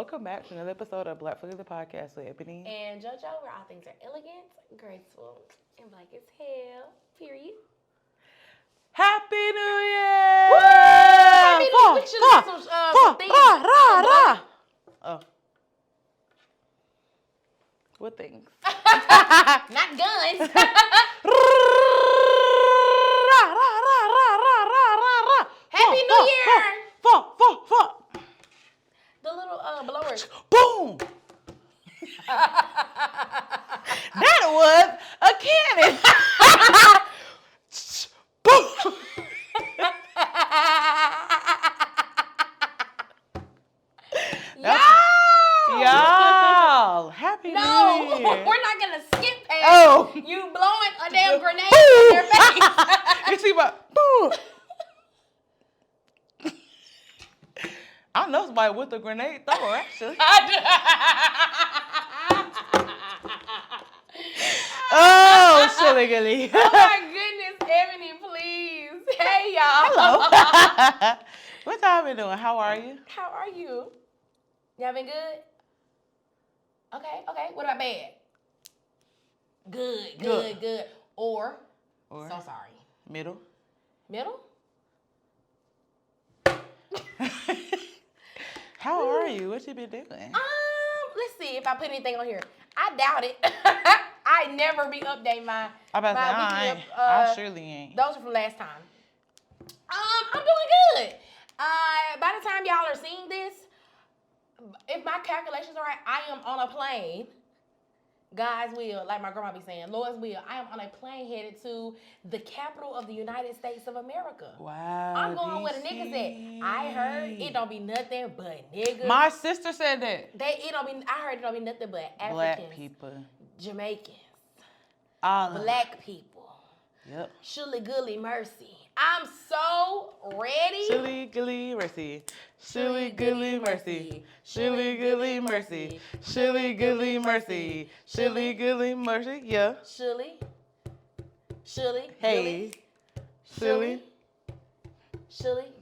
welcome back to another episode of Black Fluidity Podcast with Ebony and JoJo, where all things are elegant, graceful, and black as hell. Period. Happy New Year! Woo! Happy New Year! We should have some things. Oh. What things? Not guns. Happy New Year! The little blowers. Boom! That was a cannon. Boom! Y'all, Happy New Year. No, we're not gonna skip past you blowing a damn grenade in your face. You see my boom. I know somebody with a grenade thrower, actually. Oh, silly gully. Oh my goodness, Ebony, please. Hey, y'all. Hello. What y'all been doing? How are you? How are you? Y'all been good? Okay. What about bad? Good. Or so sorry. Middle? How are you? What you been doing? Let's see if I put anything on here. I doubt it. I never be updating my. I surely ain't. Those are from last time. I'm doing good. By the time y'all are seeing this, if my calculations are right, I am on a plane. God's will, like my grandma be saying, Lord's will. I am on a plane headed to the capital of the United States of America. Wow. I'm going where the niggas at. I heard it don't be nothing but niggas. My sister said that. I heard it don't be nothing but Africans, Black people. Jamaicans, Black people. Yep. Shully, gully, mercy. I'm so ready. Shully, gully, mercy. Shully, gully, mercy. Shully, gully, mercy. Shully, gully, mercy. Shully, gully, mercy. Yeah. Shully. Hey. Shully.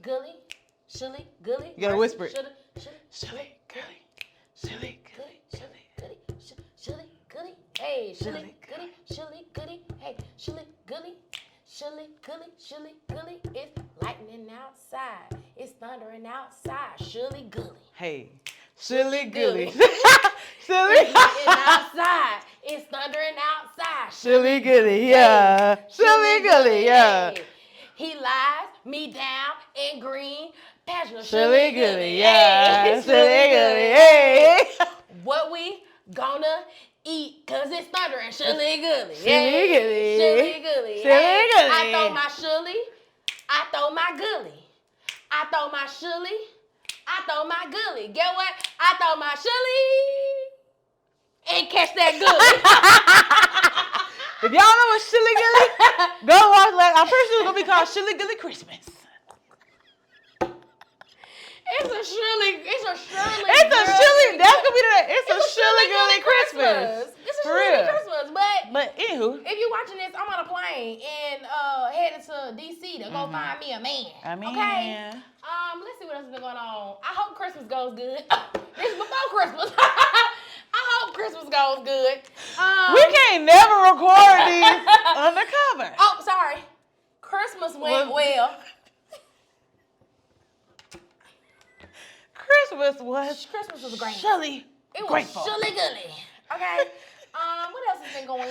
Gully. You gotta whisper it. Shully, gully. Shully, gully. Shully, gully. Hey, Shully, gully. Hey, Shully, gully. Shully, gully. It's lightning outside. It's thundering outside. Shully, gully. Hey, Shully, gully. It's lightning outside. It's thundering outside. Shully, gully, yeah. Shully, gully, yeah. He lies me down in green pasture. Shully, gully, yeah. Shully, gully, hey. What we gonna eat? Cause it's thundering. Shully, gully. Shully, gully. Shully, gully. Shully, gully. I throw my shully. I throw my gully. I throw my shully. I throw my gully. Get what? I throw my shully and catch that gully. If y'all know what Shully Gully, go watch that. I'm pretty sure it's gonna be called Shully Gully Christmas. It's a shully. That's gonna be it's a Shully Gully Christmas. It's a shully Christmas, but anywho, if you're watching this, I'm on a plane and headed to DC to go find me a man. Okay. Let's see what else has been going on. I hope Christmas goes good. This is before Christmas. I hope Christmas goes good. We can't never record these undercover. Oh, sorry. Christmas went well. Christmas was great. Shully. It was grateful. Shully gully. Okay. What else has been going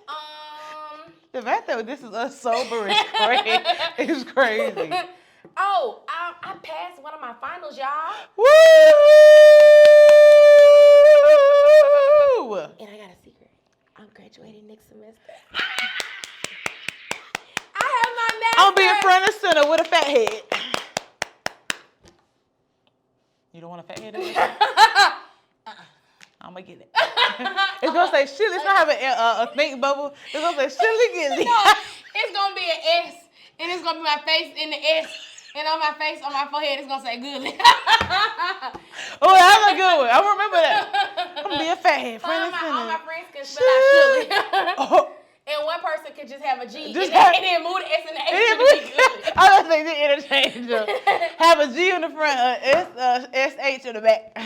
on? The fact that this is us sober is crazy. Oh, I passed one of my finals, y'all. Woo! And I got a secret. I'm graduating next semester. I have my master's. I'm being front and center with a fat head. You don't want a fat head? I'm gonna get it. It's gonna say Shully. It's not having a snake bubble. It's gonna say Shully Gully. No, it's gonna be an S, and it's gonna be my face in the S, and on my face, on my forehead, it's gonna say Gully. Oh, that's a good one. I remember that. I'm gonna be a fat head. All my friends can spell out Shully. And one person could just have a G Just and then move the S and the H to be good. I was thinking interchangeable. Have a G in the front, SH in the back.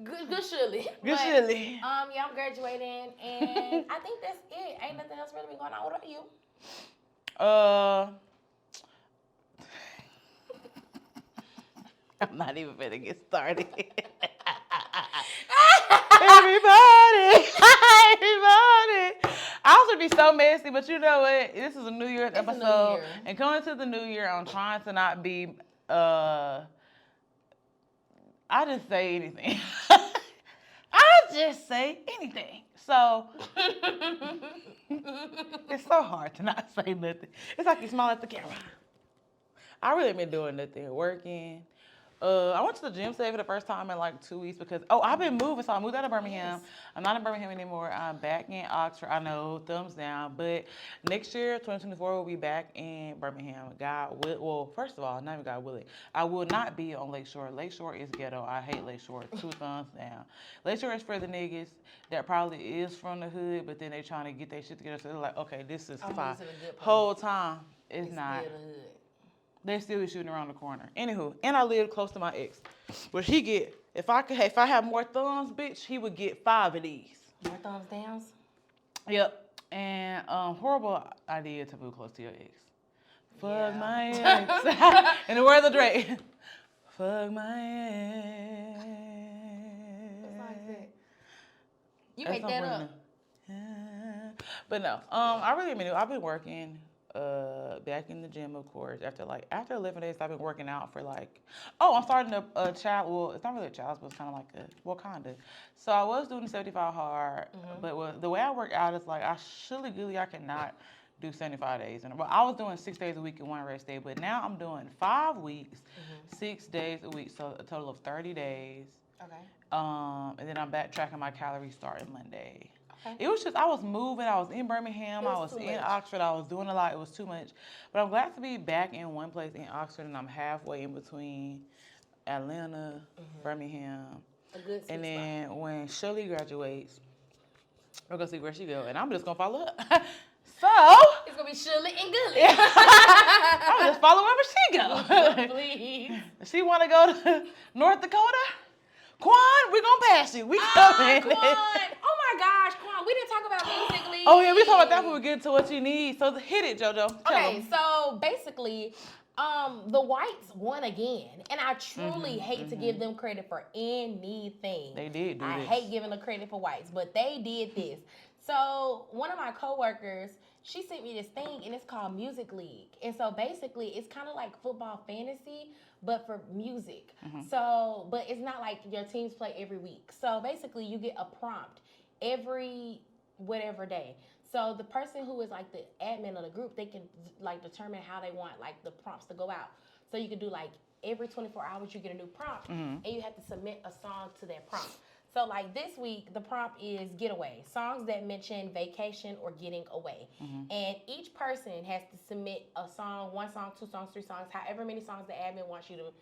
Good shully. Good shully. Yeah, I'm graduating, and I think that's it. Ain't nothing else really been going on. What about you? I'm not even gonna get started. Everybody. I was gonna be so messy, but you know what? This is a New Year's episode, and coming to the New Year, I'm trying to not be. I just say anything. I just say anything. So it's so hard to not say nothing. It's like you smile at the camera. I really been doing nothing, working. I went to the gym today for the first time in like 2 weeks because, I've been moving. So I moved out of Birmingham. Yes. I'm not in Birmingham anymore. I'm back in Oxford. I know, thumbs down. But next year, 2024, we'll be back in Birmingham. God will, well, first of all, not even God willing. I will not be on Lakeshore. Lakeshore is ghetto. I hate Lakeshore. 2 thumbs down. Lakeshore is for the niggas that probably is from the hood, but then they trying to get their shit together. So they're like, okay, this is fine. Whole time, it's not. They still be shooting around the corner. Anywho, and I live close to my ex. But he get, if I had more thumbs, bitch, he would get 5 of these. More thumbs downs? Yep. And horrible idea to move close to your ex. Fuck my ex. In the words of Drake. Fuck my ex. You make that up. But no, I've been working. Back in the gym, of course. After 11 days, I've been working out for I'm starting a child. Well, it's not really a challenge, but it's kind of like kinda. So I was doing 75 hard, but the way I work out is like I cannot do 75 days. But I was doing 6 days a week and 1 rest day, but now I'm doing 5 weeks, 6 days a week, so a total of 30 days. Okay. And then I'm back tracking my calories starting Monday. It was just, I was moving, I was in Birmingham, I was in Oxford, I was doing a lot, it was too much. But I'm glad to be back in one place in Oxford, and I'm halfway in between Atlanta, Birmingham. A good and then spot. When Shirley graduates, we're gonna see where she go, and I'm just gonna follow her. So it's gonna be Shully and Gully. I'm just following wherever she go. Please. She wanna go to North Dakota? Quan, we're gonna pass you. We coming. Quan. Oh my gosh, Quan. We didn't talk about musically. Oh yeah, we talk about that when we get to what you need. So hit it, JoJo. Okay, so basically, the whites won again, and I truly hate to give them credit for anything. They did do I this. hate giving the credit for whites, but they did this. So one of my coworkers, she sent me this thing, and it's called Music League. And so basically, it's kind of like football fantasy, but for music. So, but it's not like your teams play every week. So basically, you get a prompt every whatever day. So the person who is like the admin of the group, they can like determine how they want like the prompts to go out. So you can do like every 24 hours, you get a new prompt, and you have to submit a song to that prompt. So like this week, the prompt is getaway, songs that mention vacation or getting away. And each person has to submit a song, 1 song, 2 songs, 3 songs, however many songs the admin wants you to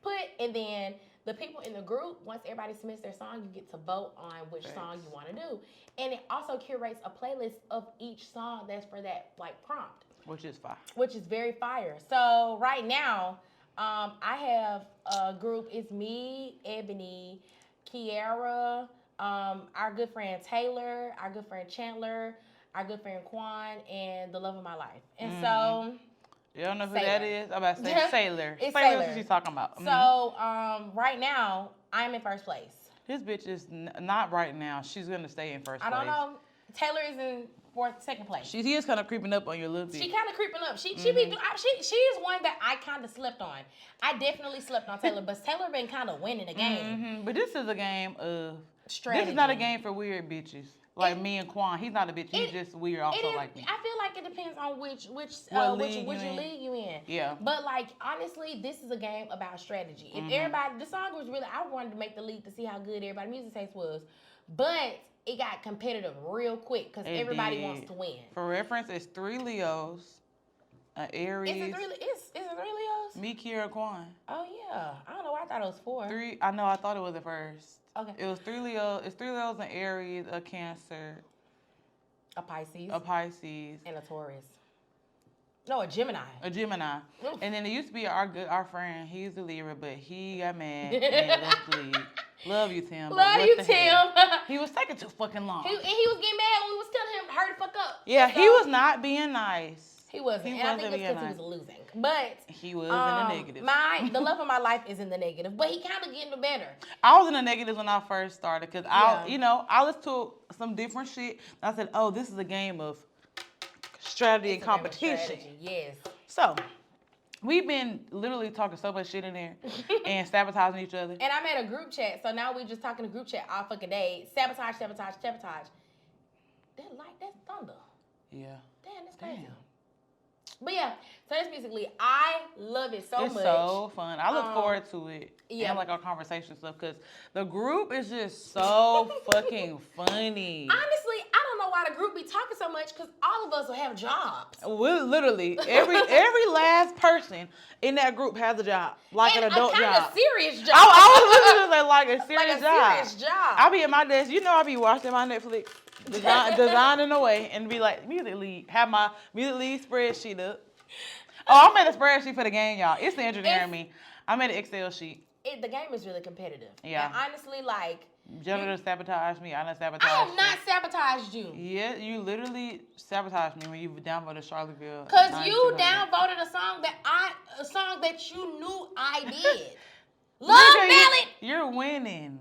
put. And then the people in the group, once everybody submits their song, you get to vote on which song you want to do. And it also curates a playlist of each song that's for that like prompt. Which is fire. Which is very fire. So right now, I have a group. It's me, Ebony, Kiara, our good friend Taylor, our good friend Chandler, our good friend Quan, and the love of my life. And so, you don't know who that is? I'm about to say Sailor. It's Sailor. What she's talking about. So, right now, I'm in first place. This bitch is not right now. She's gonna stay in first place. I don't know. Taylor is in second place. She is kind of creeping up on you a little bit. She kind of creeping up. She is one that I kind of slept on. I definitely slept on Taylor, but Taylor been kind of winning the game. But this is a game of strategy. This is not a game for weird bitches like me and Quan. He's not a bitch. He's just weird, also like me. I feel like it depends on which league you in. Yeah. But like honestly, this is a game about strategy. If everybody, the song was really, I wanted to make the league to see how good everybody's music taste was, but it got competitive real quick because everybody wants to win. For reference, it's 3 Leos, an Aries. Is it 3 Leos? Me, Kiara, Quan. Oh yeah. I don't know why I thought it was 4. 3. I know. I thought it was the first. Okay. It was 3 Leos. It's 3 Leos, an Aries, a Cancer. A Pisces. a Pisces, And a Taurus. No, a Gemini. a Gemini. Oof. And then it used to be our friend. He's a Libra, but he got mad and left the league. Love you, Tim. but Love what you, the Tim. hell? He was taking too fucking long. And he was getting mad when we was telling him, hurry the fuck up. Yeah, So, he was not being nice. He wasn't. He And I wasn't think it's being because he nice. was losing. But He was in the negative. the love of my life is in the negative. But he kind of getting better. I was in the negatives when I first started because Yeah. I listened to some different shit. And I said, oh, this is a game of strategy and It's a game of competition. strategy, yes. So we've been literally talking so much shit in there and sabotaging each other. And I made a group chat, so now we just talking to group chat all fucking day. Sabotage. That thunder. Yeah. Damn, that's crazy. Damn. But yeah, so that's basically, I love it so It's much. so fun. I look forward to it. Yeah. And like our conversation stuff because the group is just so fucking funny. Honestly, I don't know why the group be talking so much because all of us will have jobs. We literally every last person in that group has a job, like And an adult a kind job. of serious job. I was literally just like a serious like a job. serious job. I be at my desk, I be watching my Netflix, designing away, and be like, music lead, have my music lead spreadsheet up. Oh, I made a spreadsheet for the game, y'all. It's the engineering me. I made an Excel sheet. The game is really competitive. Yeah. And honestly, like, Jenna done sabotaged me. I done sabotaged I have you. not sabotaged you. Yeah, you literally sabotaged me when you downvoted Charlottesville. Because you 9200. downvoted a song that you knew I did. Love Ballad, You're winning.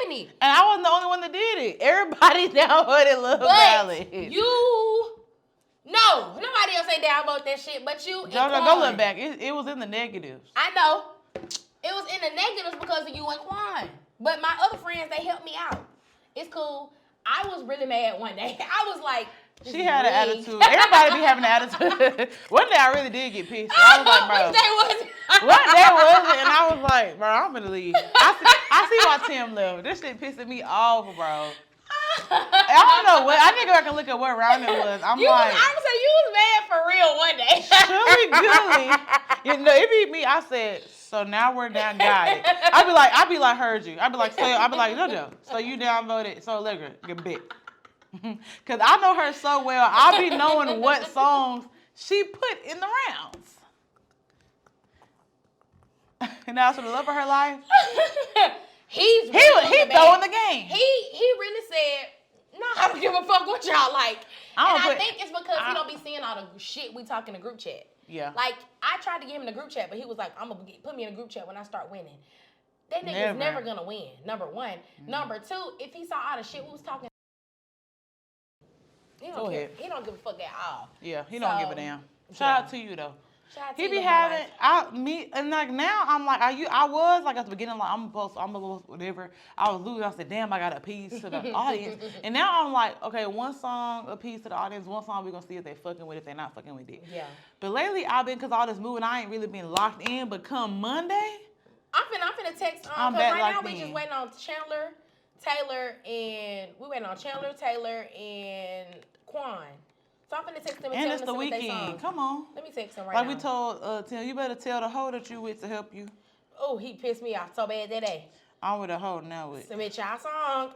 Ebony. And I wasn't the only one that did it. Everybody downvoted Love Ballad. No, nobody else ain't downvote that shit, but you. Jojo, go look back. It was in the negatives. I know. It was in the negatives because of you and Quan. But my other friends, they helped me out. It's cool. I was really mad one day. I was like, She had an attitude. Everybody be having an attitude. One day I really did get pissed. I was like, bro. Which day was it? What day was it? And I was like, bro, I'm gonna leave. I see why Tim left. This shit pissing me off, bro. I don't know what. I need to go back and look at what round it was. I'm I'm like, saying you was mad for real one day. Shully Gully. It be me. I said, so now we're down, got it. I be like, heard you. I be like, Jojo. So you downvoted. So look, get bit. Cause I know her so well. I be knowing what songs she put in the rounds. And now, for the love of her life, He throwing the game. He really said, no, I don't give a fuck what y'all like. I think it's because he don't be seeing all the shit we talk in the group chat. Yeah. Like, I tried to get him in the group chat, but he was like, put me in a group chat when I start winning. That nigga's never gonna win, number one. Mm-hmm. Number two, if he saw all the shit we was talking, he don't care. He don't give a fuck at all. Yeah, he don't give a damn. Shout out to you though. He be having and like now I'm like I was like at the beginning like I'm a little whatever. I was losing. I said damn I got a piece to the audience, and now I'm like okay one song a piece to the audience, one song we gonna see if they fucking with it, if they not fucking with it. Yeah. But lately I've been, cause all this moving I ain't really been locked in. But come Monday, I'm finna text cause right now we just waiting on Taylor and Quan. So I'm finna text them and tell them it's the weekend. Come on. Let me text him right like now. we told Tim, you better tell the hoe that you with to help you. Oh, he pissed me off so bad that day. I'm with a hoe now with. Submit y'all song.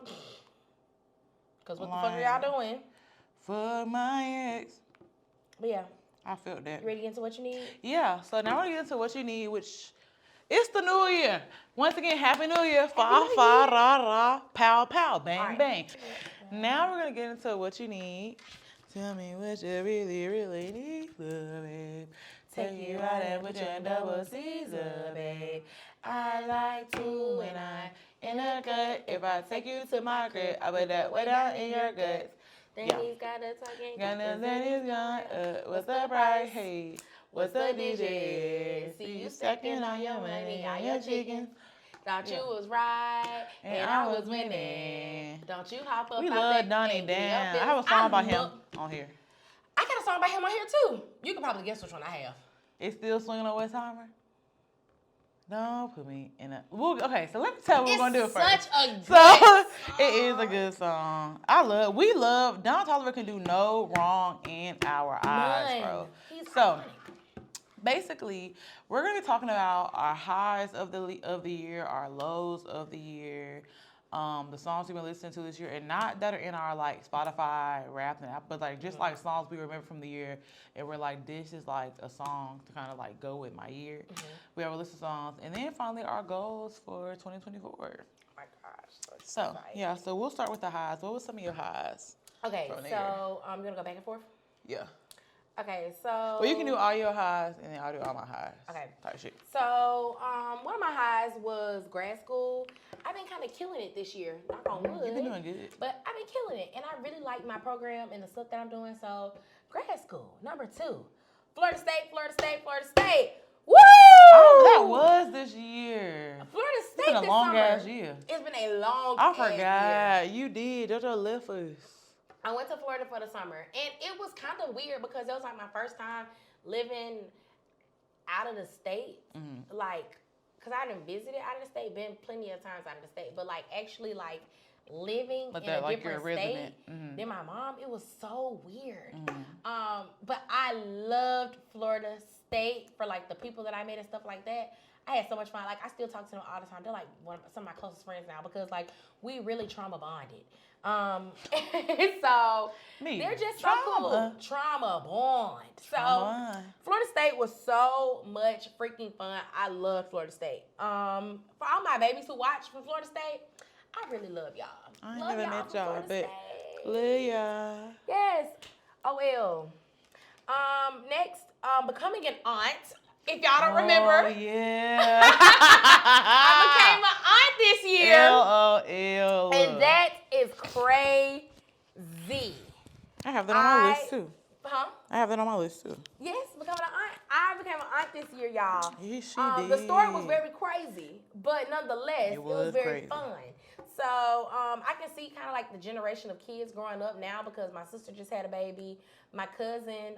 Cause what the fuck are y'all doing? Fuck my ex. But yeah. I felt that. You ready to get into what you need? Yeah. So now we're gonna get into what you need, which it's the new year. Once again, Happy New Year. Fa, fa, ra, ra, pow, pow, bang, right. bang. Now we're gonna get into what you need. Tell me what you really, really need, babe. Take you out and put you in double Caesar, babe. I like to when I in the gut. If I take you to my crib, I put that way down in your guts. Then he's got a talking. Then he's gone. What's the price? Hey, what's the DJ? See you stacking on your money, on your chickens. Thought you was right, and I was winning. Don't you hop up. We love Donnie Dan. I have a song about him on here. I got a song about him on here too. You can probably guess which one I have. It's still swinging on Westheimer? Don't put me in a... Okay, so let me tell you what we're going to do first. It's such a good song. It is a good song. We love... Don Toliver can do no wrong in our eyes, bro. He's so, basically, we're going to be talking about our highs of the year, our lows of the year, the songs we've been listening to this year, and not that are in our like Spotify rap and app, but like just like songs we remember from the year, and we're like, this is like a song to kind of like go with my year. We have a list of songs, and then finally our goals for 2024. Oh my gosh. So exciting. yeah, so we'll start with the highs. What was some of your highs? Okay, from the so I'm gonna go back and forth. Yeah. Okay, so. Well, you can do all your highs, and then I'll do all my highs. Okay. Type shit. So, one of my highs was grad school. I've been kind of killing it this year. Knock on wood. You've been doing good. But I've been killing it, and I really like my program and the stuff that I'm doing. So, grad school, number 2. Florida State, Florida State, Florida State. Woo! Oh, that was this year. Florida State It's been a this long summer. ass year. It's been a long I ass year. forgot. You did. Jojo left us. I went to Florida for the summer, and it was kind of weird because it was like my first time living out of the state. Like, because I didn't visit it out of the state, been plenty of times out of the state, but like actually like living in a different state than my mom, it was so weird. But I loved Florida State for like the people that I met and stuff like that. I had so much fun. Like, I still talk to them all the time. They're like some of my closest friends now because like we really trauma bonded. So they're just so cool. Trauma bond. So Florida State was so much freaking fun. I love Florida State. For all my babies who watch from Florida State, I really love y'all. I ain't love never y'all met from y'all, Florida but State. love y'all. Yes. OL. Next, becoming an aunt. If y'all don't remember. Oh, yeah. I became an aunt this year. LOL. And that is crazy. I have that on my list too. Huh? I have that on my list too. Yes, becoming an aunt. I became an aunt this year, y'all. Yeah, she did. The story was very crazy, but nonetheless, it was very crazy. fun. So I can see kind of like the generation of kids growing up now because my sister just had a baby. My cousin,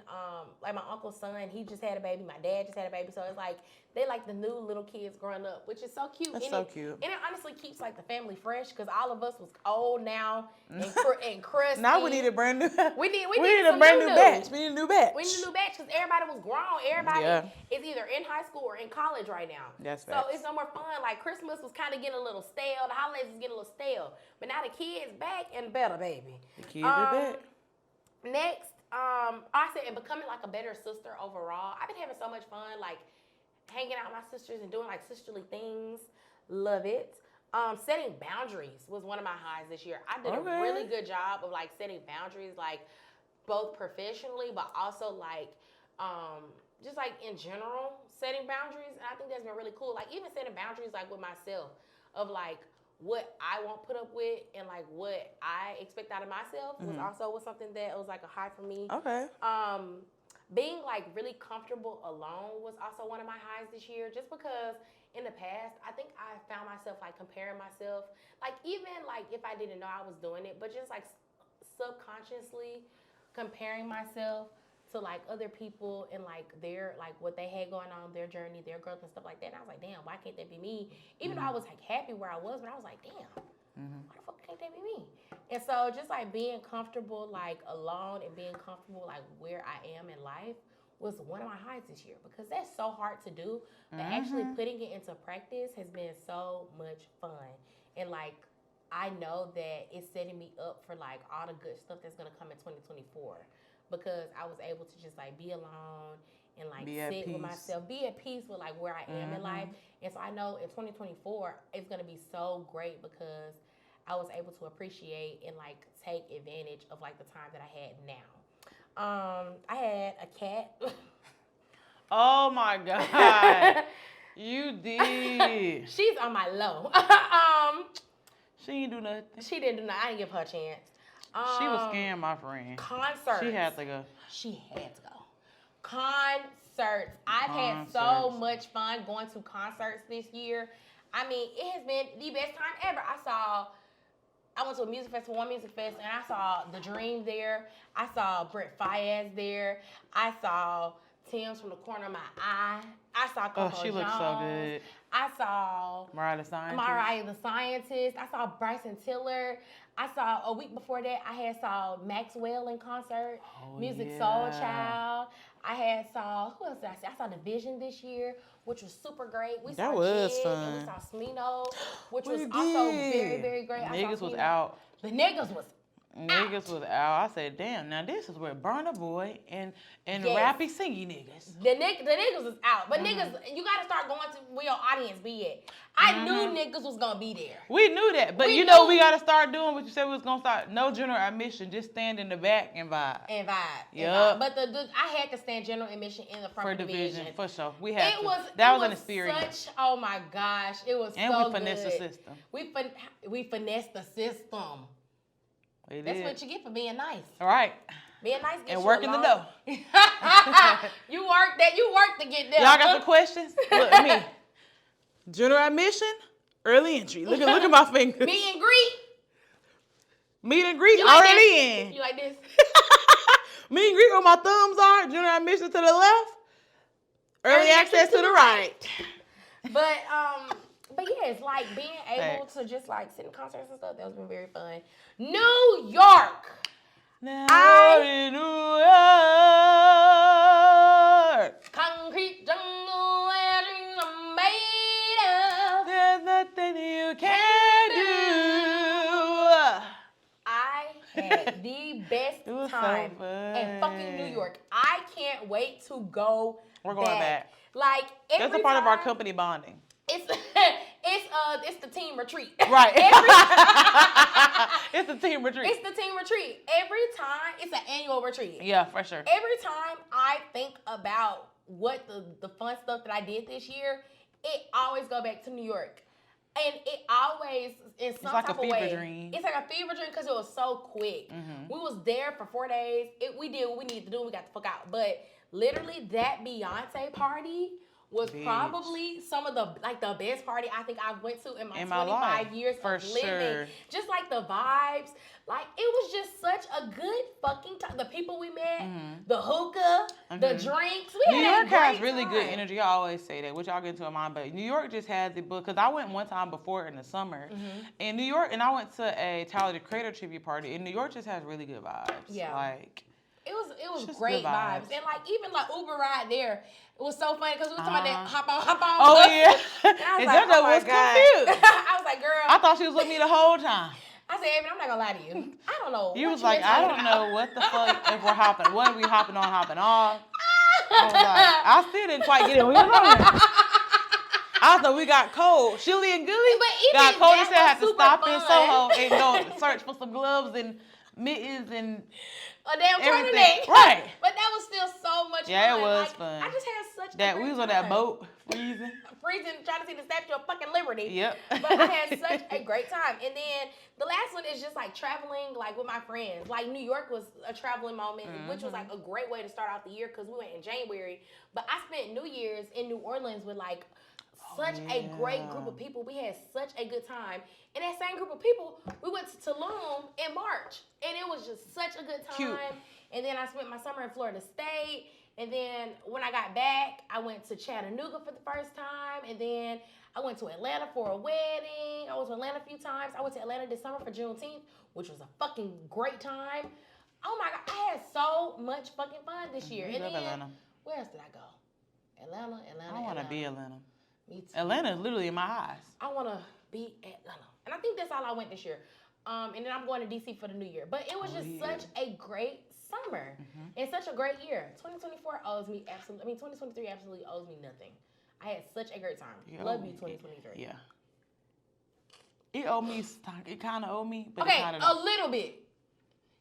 like my uncle's son, he just had a baby. My dad just had a baby. So it's like they like the new little kids growing up, which is so cute. That's so cute. And it honestly keeps like the family fresh because all of us was old now and crusty. Now we need a brand new. We need a brand new batch. We need a new batch. We need a new batch because everybody was grown. Everybody is either in high school or in college right now. That's so it's no more fun. Like Christmas was kind of getting a little stale. The holidays was getting a little stale. But now the kids back and better, baby. The kids are back. Next, I said, and becoming like a better sister overall. I've been having so much fun, like hanging out with my sisters and doing like sisterly things. Love it. Setting boundaries was one of my highs this year. I did a really good job of like setting boundaries, like both professionally, but also like just like in general setting boundaries. And I think that's been really cool. Like even setting boundaries like with myself of like what I won't put up with and like what I expect out of myself was something that was like a high for me. Okay. Being like really comfortable alone was also one of my highs this year, just because in the past, I think I found myself like comparing myself, like even like if I didn't know I was doing it, but just like subconsciously comparing myself to like other people and like their, like what they had going on, their journey, their growth and stuff like that. And I was like, damn, why can't that be me? Even though I was like happy where I was, but I was like, damn, why the fuck can't that be me? And so just like being comfortable like alone and being comfortable like where I am in life was one of my highs this year, because that's so hard to do, but actually putting it into practice has been so much fun. And like I know that it's setting me up for like all the good stuff that's gonna come in 2024, because I was able to just like be alone and like sit with myself, be at peace with like where I am in life. And so I know in 2024 it's gonna be so great because I was able to appreciate and like take advantage of like the time that I had now. I had a cat. Oh my God. You did. She's on my low. She ain't do nothing. She didn't do nothing. I didn't give her a chance. She was scaring my friend. Concerts. She had to go. She had to go. Concerts. I've had so much fun going to concerts this year. I mean, it has been the best time ever. I went to a music festival, one music fest, and I saw The Dream there. I saw Brett Fayez there. I saw Tim's from the corner of my eye. I saw Coco she looked so good. I saw Mariah the Scientist. I saw Bryson Tiller. I saw a week before that, I saw Maxwell in concert. Music Soul Child. Who else did I see? I saw Division this year, which was super great. We That saw was Jig, fun. and we saw Smino, which We was also did. very, very great. Niggas was Smino. out. The niggas was Niggas was out. I said, damn, now this is where Burna Boy and Yes. rappy singy niggas. The niggas was out. But Mm-hmm. niggas, you gotta start going to where your audience be at. I knew niggas was gonna be there. We knew that. But We you know knew- we gotta start doing what you said we was gonna start. No general admission, just stand in the back and vibe. And vibe. Yup. But I had to stand general admission in the front For of division, division. for sure. We had to. It That was was an experience. Such, oh my gosh, it was And so we finessed the good. system. We finessed the system. We That's did. what you get for being nice. All right. Being nice gets And you working the along. dough. You worked to get there. Y'all got some questions? Look at me. General admission, early entry. Look at my fingers. Meet and greet. Meet and greet You like already this? in. You like this? Meet and greet where my thumbs are. General admission to the left. Early access to the right. But yeah, it's like being able Facts. to just like sit in concerts and stuff. That was been very fun. New York. Now I- in New York, Concrete jungle where dreams are made of. there's nothing you can do. I had the best It was so time fun. in fucking New York. I can't wait to go. We're going back. Like That's every a part of our time- company bonding. It's it's the team retreat. Right. Every, It's the team retreat. it's the team retreat. Every time it's an annual retreat. Yeah, for sure. Every time I think about what the fun stuff that I did this year, it always go back to New York. And it always, in some like a type of fever way, dream. it's like a fever dream because it was so quick. We was there for 4 days. We did what we needed to do. We got the fuck out. But literally, that Beyonce party was Bitch. probably some of the best party I think I went to in my In my 25 life, years for of living. sure. Just like the vibes, like it was just such a good fucking time. The people we met, the hookah, the drinks. We New had York a great has really good time. energy. I always say that, which y'all get into in mind, but New York just has it because I went one time before in the summer in New York, and I went to a Tyler the Creator tribute party, and New York just has really good vibes. Yeah. Like, It was just great good vibes. vibes. And like even like Uber ride there, it was so funny because we were talking about that hop on. oh yeah. And I was And like, JoJo oh my was God. confused. I was like, girl, I thought she was with me the whole time. I said, Evan, I'm not gonna lie to you. I don't know. You what was like, been I talking don't about." know what the fuck if we're hopping. What are we hopping on, hopping off? I was like, I still didn't quite get it. We was on there. I thought we got cold. Shully and Gully But even got cold. They that said I had to was stop super in fun. Soho and go search for some gloves and mittens and A damn everything. turtleneck. Right. But that was still so much fun. Yeah, it was Like, fun. I just had such that a great we was on time. that boat freezing. Freezing, trying to see the Statue of fucking Liberty. Yep. But I had such a great time. And then the last one is just like traveling like with my friends. Like New York was a traveling moment, which was like a great way to start off the year because we went in January. But I spent New Year's in New Orleans with like such a great group of people. We had such a good time. And that same group of people, we went to Tulum in March. And it was just such a good time. Cute. And then I spent my summer in Florida State. And then when I got back, I went to Chattanooga for the first time. And then I went to Atlanta for a wedding. I went to Atlanta a few times. I went to Atlanta this summer for Juneteenth, which was a fucking great time. Oh my God, I had so much fucking fun this year. We And love then, Atlanta. where else did I go? Atlanta. I want to be Atlanta. Me too. Atlanta is literally in my eyes. I want to be Atlanta. And I think that's all I went this year. And then I'm going to DC for the new year. But it was just such a great summer and such a great year. 2024 owes me 2023 absolutely owes me nothing. I had such a great time. Love you, 2023. Yeah. It owe me, it kind of owe me, but Okay, it kind of a little bit.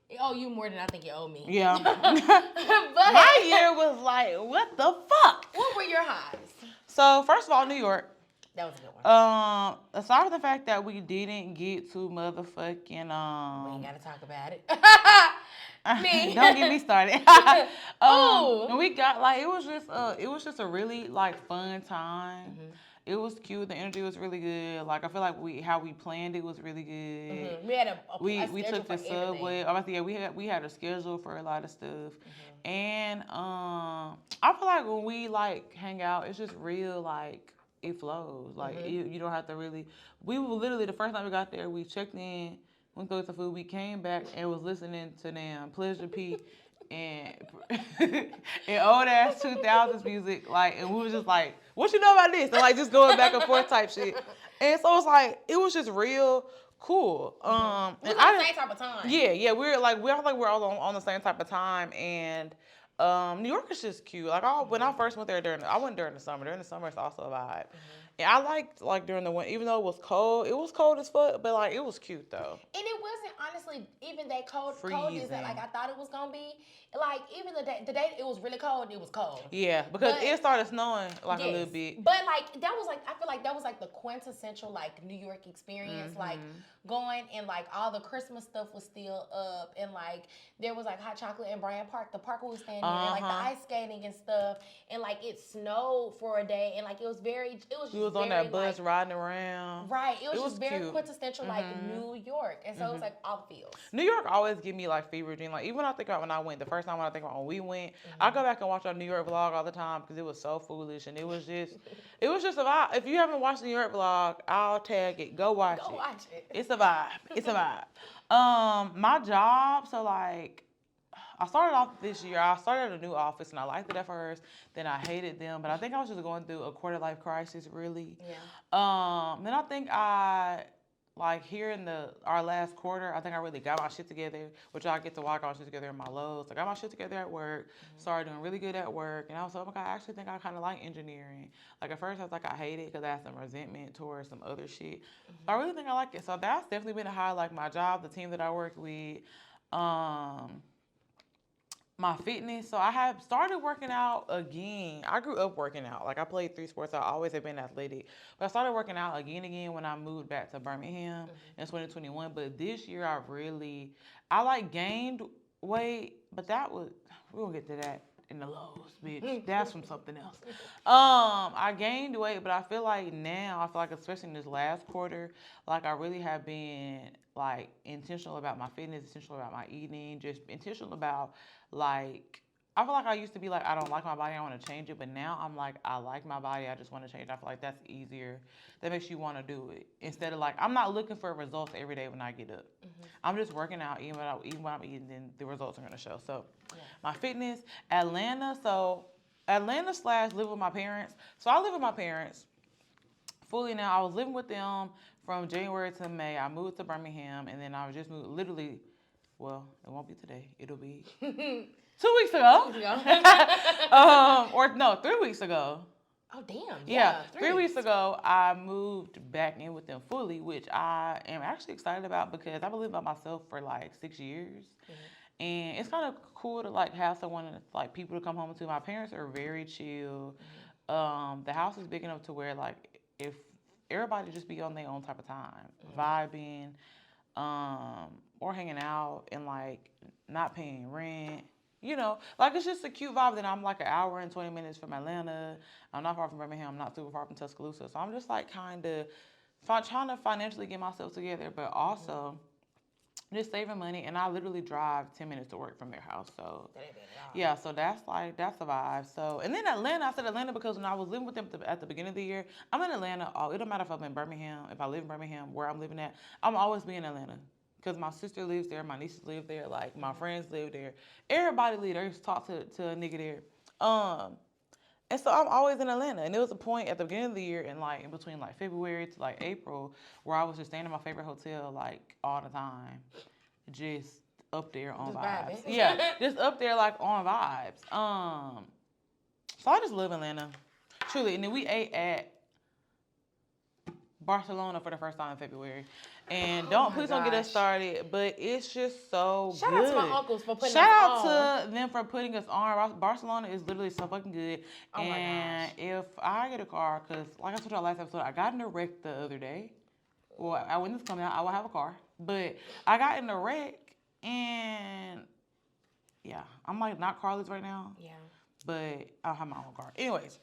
It owe you more than I think it owe me. Yeah. But My year was like, what the fuck? what were your highs? So, first of all, New York. That was a good one. Aside from the fact that we didn't get to motherfucking, We ain't gotta talk about it. Me. Don't get me started. Ooh. And we got like it was just a really like fun time. It was cute. The energy was really good. Like I feel like how we planned it was really good. We had a We schedule took the for everything. subway. We had a schedule for a lot of stuff. And I feel like when we like hang out, it's just real like it flows. Like you don't have to really. We were literally the first time we got there. We checked in, went to go get some food. We came back and was listening to them Pleasure P and and old ass 2000s music, like, and we was just like, what you know about this? And like just going back and forth type shit. And so it's like it was just real cool. We And was on the same type of time. yeah, we're all on the same type of time, and New York is just cute. Like when I first went there I went during the summer. During the summer, it's also a vibe. And I liked like during the winter, even though it was cold as fuck, but like it was cute though. And it wasn't honestly even that cold as Freezing. that like I thought it was gonna be. Like even the day it was really cold, it was cold. Yeah, because it started snowing like a Yes. little bit. But like that was like I feel like that was like the quintessential like New York experience. Like going and like all the Christmas stuff was still up, and like there was like hot chocolate in Bryant Park, the park we was standing in, and like the ice skating and stuff, and like it snowed for a day, and like it was just We was on very, that bus like, riding around. right. It was just very cute. quintessential like New York, and so it was like all feels. New York always give me like fever dream. Like even when I think about when I went the first time, when I think about when we went, I go back and watch our New York vlog all the time because it was so foolish and it was just a vibe. If you haven't watched the New York vlog, I'll tag it. Go watch it. It's a vibe. It's a vibe. My job. So like, I started off this year. I started at a new office and I liked it at first. Then I hated them, but I think I was just going through a quarter life crisis, really. Yeah. Then I think like here in our last quarter, I think I really got my shit together, which I get to walk my shit together in my lows. I got my shit together at work, started doing really good at work, and I was like, oh my God, I actually think I kind of like engineering. Like at first I was like, I hate it because I had some resentment towards some other shit. But I really think I like it. So that's definitely been a highlight. My job, the team that I work with, my fitness. So I have started working out again. I grew up working out. Like I played 3 sports. I always have been athletic. But I started working out again when I moved back to Birmingham in 2021. But this year I like gained weight, but we're gonna get to that in the lows, bitch. That's from something else. I gained weight, but I feel like especially in this last quarter, like I really have been like intentional about my fitness, intentional about my eating, just intentional about like, I feel like I used to be like, I don't like my body, I want to change it. But now I'm like, I like my body, I just want to change it. I feel like that's easier. That makes you want to do it. Instead of like, I'm not looking for results every day when I get up. I'm just working out, even when I'm eating, then the results are going to show. So my fitness, Atlanta / live with my parents. So I live with my parents fully now. I was living with them from January to May. I moved to Birmingham, and then I just moved literally. Well, it won't be today. It'll be 2 weeks ago. 3 weeks ago. Oh, damn. Yeah, 3 weeks ago, I moved back in with them fully, which I am actually excited about because I've been living by myself for like 6 years. And it's kind of cool to like have someone, like people to come home to. My parents are very chill. The house is big enough to where like if everybody just be on their own type of time, vibing, or hanging out and like not paying rent. You know, like it's just a cute vibe. Then I'm like an hour and 20 minutes from Atlanta. I'm not far from Birmingham. I'm not super far from Tuscaloosa. So I'm just like kind of trying to financially get myself together, but also just saving money. And I literally drive 10 minutes to work from their house. So yeah, so that's a vibe. So, and then Atlanta, I said Atlanta because when I was living with them at the beginning of the year, I'm in Atlanta. It don't matter if I'm in Birmingham, if I live in Birmingham, where I'm living at, I'm always be in Atlanta. Because my sister lives there, my nieces live there, like my friends live there. Everybody live there. I used to talk to a nigga there. And so I'm always in Atlanta. And there was a point at the beginning of the year and like in between like February to like April where I was just staying in my favorite hotel like all the time. Just up there on vibes. Yeah, just up there like on vibes. So I just love Atlanta. Truly. And then we ate at Barcelona for the first time in February. And please don't get us started, but it's just so Shout good. out to my uncles for putting us on. Shout out to them for putting us on. Barcelona is literally so fucking good. Oh my and if I get a car, because like I told y'all last episode, I got in a wreck the other day. Well, when this comes out, I will have a car. But I got in a wreck and yeah, I'm like not carless right now. Yeah. But I'll have my own car. Anyways.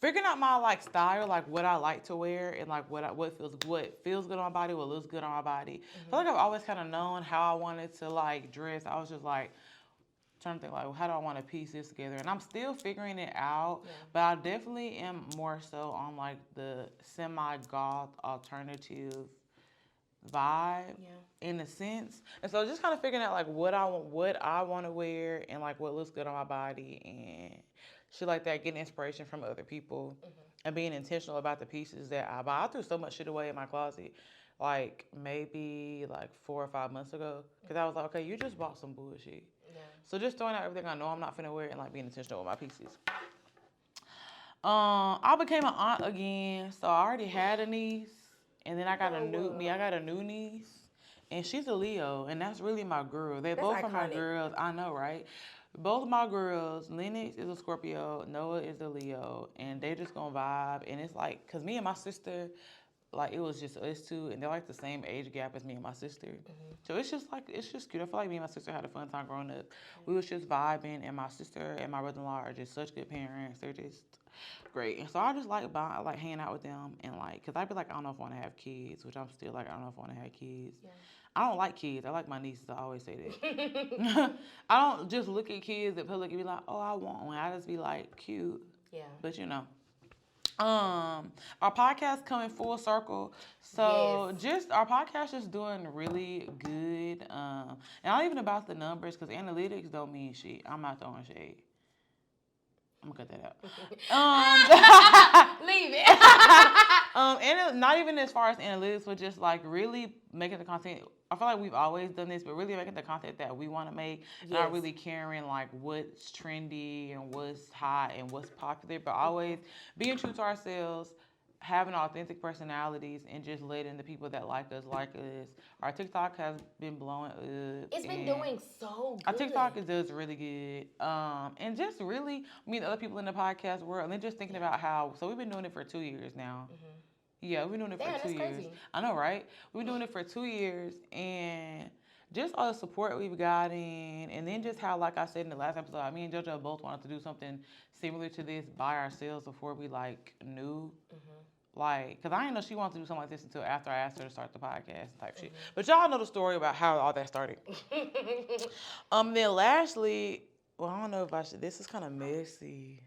Figuring out my like style, like what I like to wear, and like what feels good on my body, what looks good on my body. I feel like I've always kind of known how I wanted to like dress. I was just like trying to think like, how do I want to piece this together? And I'm still figuring it out, but I definitely am more so on like the semi-goth alternative vibe in a sense. And so just kind of figuring out like what I want to wear and like what looks good on my body and shit like that, getting inspiration from other people and being intentional about the pieces that I buy. I threw so much shit away in my closet like maybe like 4 or 5 months ago because I was like, okay, you just bought some bullshit. Yeah. So just throwing out everything I know I'm not finna wear and like being intentional with my pieces. I became an aunt again, so I already had a niece, and then I got a new niece, and she's a Leo, and that's really my girl. That's both of my girls. I know, right? Both of my girls, Lennox is a Scorpio, Noah is a Leo, and they just gonna vibe. And it's like, cause me and my sister, like it was just us two, and they're like the same age gap as me and my sister. So it's just cute. I feel like me and my sister had a fun time growing up. We was just vibing, and my sister and my brother-in-law are just such good parents. They're just great. And so I just like hanging out with them and like, cause I'd be like, I don't know if I want to have kids, which I'm still like, I don't know if I want to have kids. Yeah. I don't like kids. I like my nieces. I always say that. I don't just look at kids at public and be like, oh, I want one. I just be like, cute. Yeah. But you know. Our podcast coming full circle. So just our podcast is doing really good. And not even about the numbers, cause analytics don't mean shit. I'm not throwing shade. I'm gonna cut that out. Leave it. And not even as far as analytics, but just like really making the content. I feel like we've always done this, but really making the content that we want to make. Not really caring like what's trendy and what's hot and what's popular, but always being true to ourselves, having authentic personalities, and just letting the people that like us. Our TikTok has been blowing up. It's been doing so good. Our TikTok does really good. And just really meet other people in the podcast world. And then just thinking about how, so we've been doing it for 2 years now. Yeah, we've been doing it for 2 years. Crazy. I know, right? We've been doing it for 2 years. And just all the support we've gotten. And then just how, like I said in the last episode, me and JoJo both wanted to do something similar to this by ourselves before we like knew. Like, cause I didn't know she wanted to do something like this until after I asked her to start the podcast type shit. But y'all know the story about how all that started. Then lastly, well, I don't know if I should. This is kind of messy.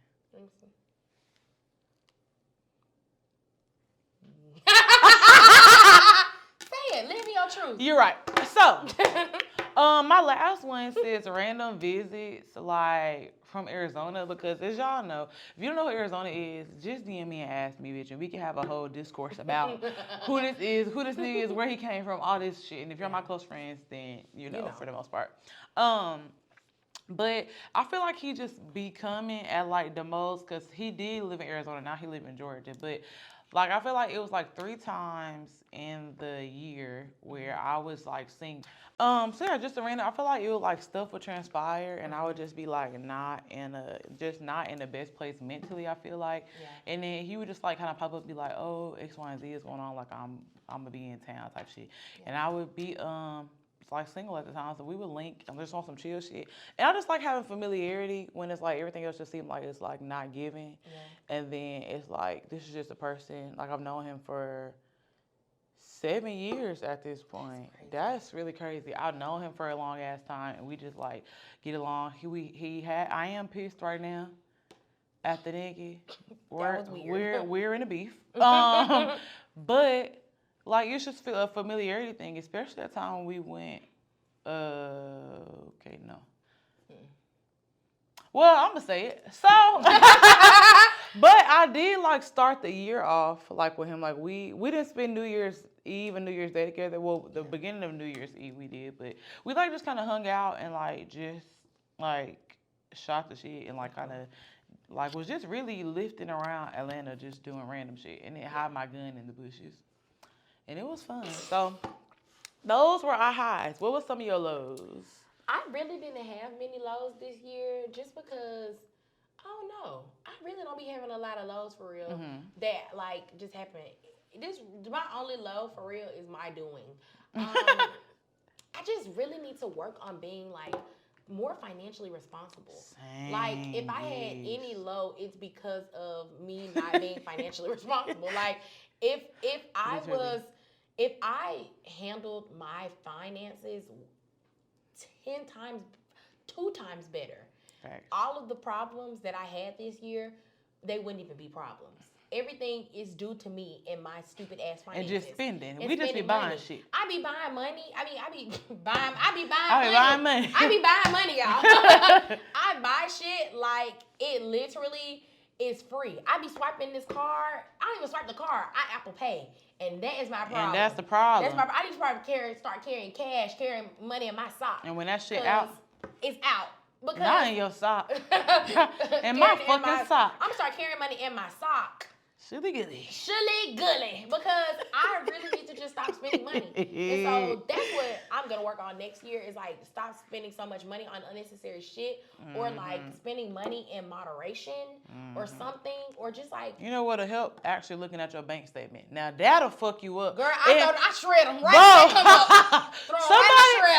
Say it. Live your truth. You're right. So, my last one says random visits, like from Arizona, because as y'all know, if you don't know who Arizona is, just DM me and ask me, bitch, and we can have a whole discourse about who this nigga is, where he came from, all this shit. And if you're my close friends, then you know for the most part. But I feel like he just be coming at like the most, because he did live in Arizona, now he live in Georgia, but like I feel like it was like 3 times in the year where I was like seeing. So yeah, just a random. I feel like it would like stuff would transpire, and I would just be like not in the best place mentally. I feel like, and then he would just like kind of pop up, and be like, oh, X, Y, and Z is going on. Like I'm gonna be in town type shit, and I would be like single at the time, so we would link and just on some chill shit. And I just like having familiarity when it's like everything else just seemed like it's like not giving, and then it's like this is just a person. Like I've known him for 7 years at this point. That's really crazy. I've known him for a long ass time, and we just like get along. I am pissed right now at the nigga. We're in a beef. But like it's just a familiarity thing, especially that time when we went. Okay, no. Well, I'm gonna say it. So, but I did like start the year off like with him. Like we didn't spend New Year's Eve and New Year's Day together. Well, the beginning of New Year's Eve we did, but we like just kind of hung out and like just like shot the shit and like kind of like was just really lifting around Atlanta, just doing random shit, and then hide my gun in the bushes, and it was fun. So those were our highs. What was some of your lows? I really didn't have many lows this year just because, I don't know. I really don't be having a lot of lows for real that like just happen. My only low for real is my doing. I just really need to work on being like more financially responable. Same. Like if I had any low, it's because of me not being financially responsible. Like if I handled my finances 2 times better, all of the problems that I had this year, they wouldn't even be problems. everything is due to me and my stupid ass And finances. just spending. And We just be spending buying money. shit. I be buying money. I be buying money. I be buying money, y'all. I buy shit like it literally is free. I be swiping this card. I don't even swipe the card. I Apple Pay. And that is my problem. And that's the problem. I need to probably start carrying cash, carrying money in my sock. And when that shit out, it's out. Because not in your sock. In my fucking sock. I'm gonna start carrying money in my sock. Shully gully. Shully gully. Because I really need to just stop spending money. And so that's what I'm gonna work on next year is like stop spending so much money on unnecessary shit or like spending money in moderation or something or just like You know what'll help? Actually looking at your bank statement. Now that'll fuck you up. girl, I shred them right.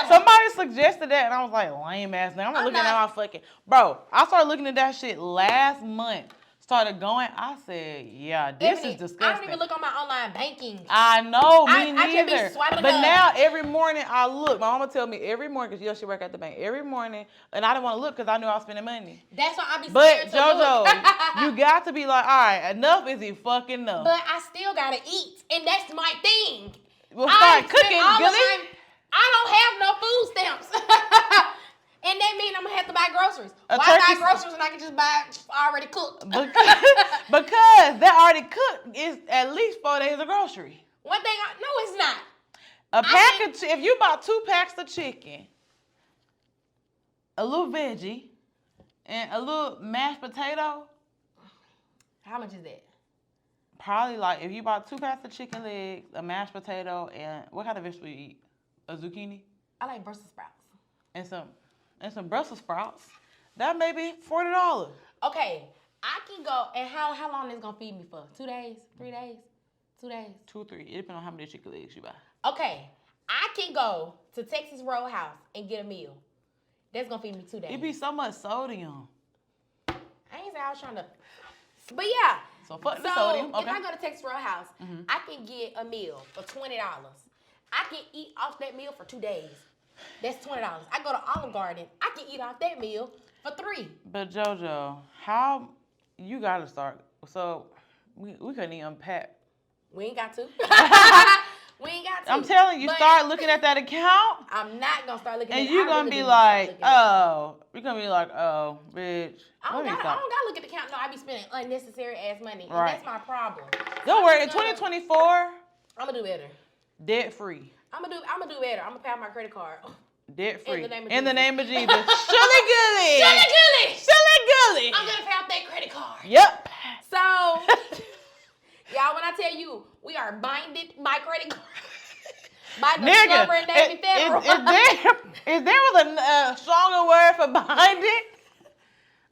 Somebody suggested that and I was like, lame ass thing. I'm not looking at my fucking bro. I started looking at that shit last month. Started going, I said, yeah, this is disgusting. I don't even look on my online banking. I know, me I just neither. be swiping But up. now every morning I look. My mama tell me every morning, because you know she work at the bank, every morning, and I didn't want to look because I knew I was spending money. That's why I be But scared to JoJo, look. you got to be like, all right, enough is fucking enough. But I still gotta eat, and that's my thing. We'll start cooking, Gilly. I don't have no food stamps. And that means I'm gonna have to buy groceries. Why buy groceries when I can just buy already cooked? Because that already cooked is at least 4 days of grocery. One thing, no, it's not. If you bought 2 packs of chicken, a little veggie, and a little mashed potato. How much is that? Probably like if you bought 2 packs of chicken legs, a mashed potato, and what kind of vegetable you eat? A zucchini? I like Brussels sprouts. And some Brussels sprouts. That may be $40. Okay, I can go. And how long is gonna feed me for? 2 days? 3 days? 2 days? 2 or 3. It depends on how many chicken legs you buy. Okay, I can go to Texas Roadhouse and get a meal. That's gonna feed me 2 days. It be so much sodium. I ain't say I was trying to, but yeah. So fuck the sodium. Okay. If I go to Texas Roadhouse, I can get a meal for $20. I can eat off that meal for 2 days. That's $20. I go to Olive Garden. I can eat off that meal for $3. But JoJo, how you gotta start? So we couldn't even unpack. We ain't got to. We ain't got to. I'm telling you, start looking at that account. I'm not gonna start looking at it. And you're gonna be like, oh, you're gonna be like, oh, bitch. I don't gotta look at the account. No, I be spending unnecessary ass money. And Right. that's my problem. Don't worry. In 2024, I'm gonna do better. debt free. I'm gonna do better. I'm gonna pay out my credit card. Debt free. In the name of Jesus. Shully gully. Shully gully. Shully gully. I'm gonna pay out that credit card. Yep. So, y'all, when I tell you we are binded by credit card, by Discover and Navy Federal. If there was a stronger word for binded,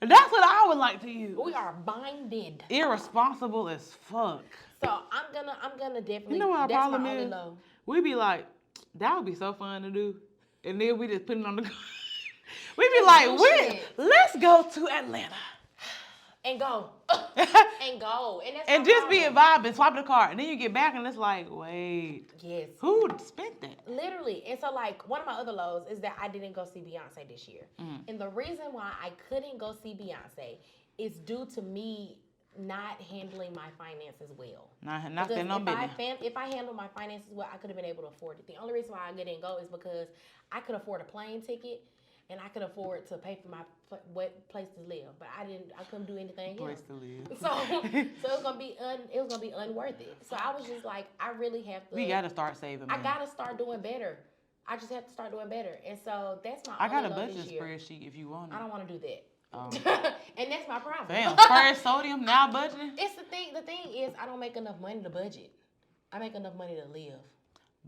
that's what I would like to use. We are binded. Irresponsible as fuck. So I'm gonna definitely. You know what our that's problem my only is? low. We be like, that would be so fun to do. And then we just put it on the we be like, let's go to Atlanta. And go. And go. And that's and just be a vibe and swipe the card. And then you get back and it's like, wait. Yes. Who spent that? Literally. And so like one of my other lows is that I didn't go see Beyonce this year. And the reason why I couldn't go see Beyonce is due to me not handling my finances well. If I handle my finances well, I could have been able to afford it. The only reason why I didn't go is because I could afford a plane ticket and I could afford to pay for my place to live, but I couldn't do anything else. Place to live. So it was gonna be unworth it. So I was just like, I really have to. We gotta start saving money. I gotta start doing better. I just have to start doing better, and so that's my. I got a only low budget this year. spreadsheet if you want it. I don't want to do that. Oh. And that's my problem. Damn, first sodium, now budgeting. It's the thing. The thing is, I don't make enough money to budget. I make enough money to live.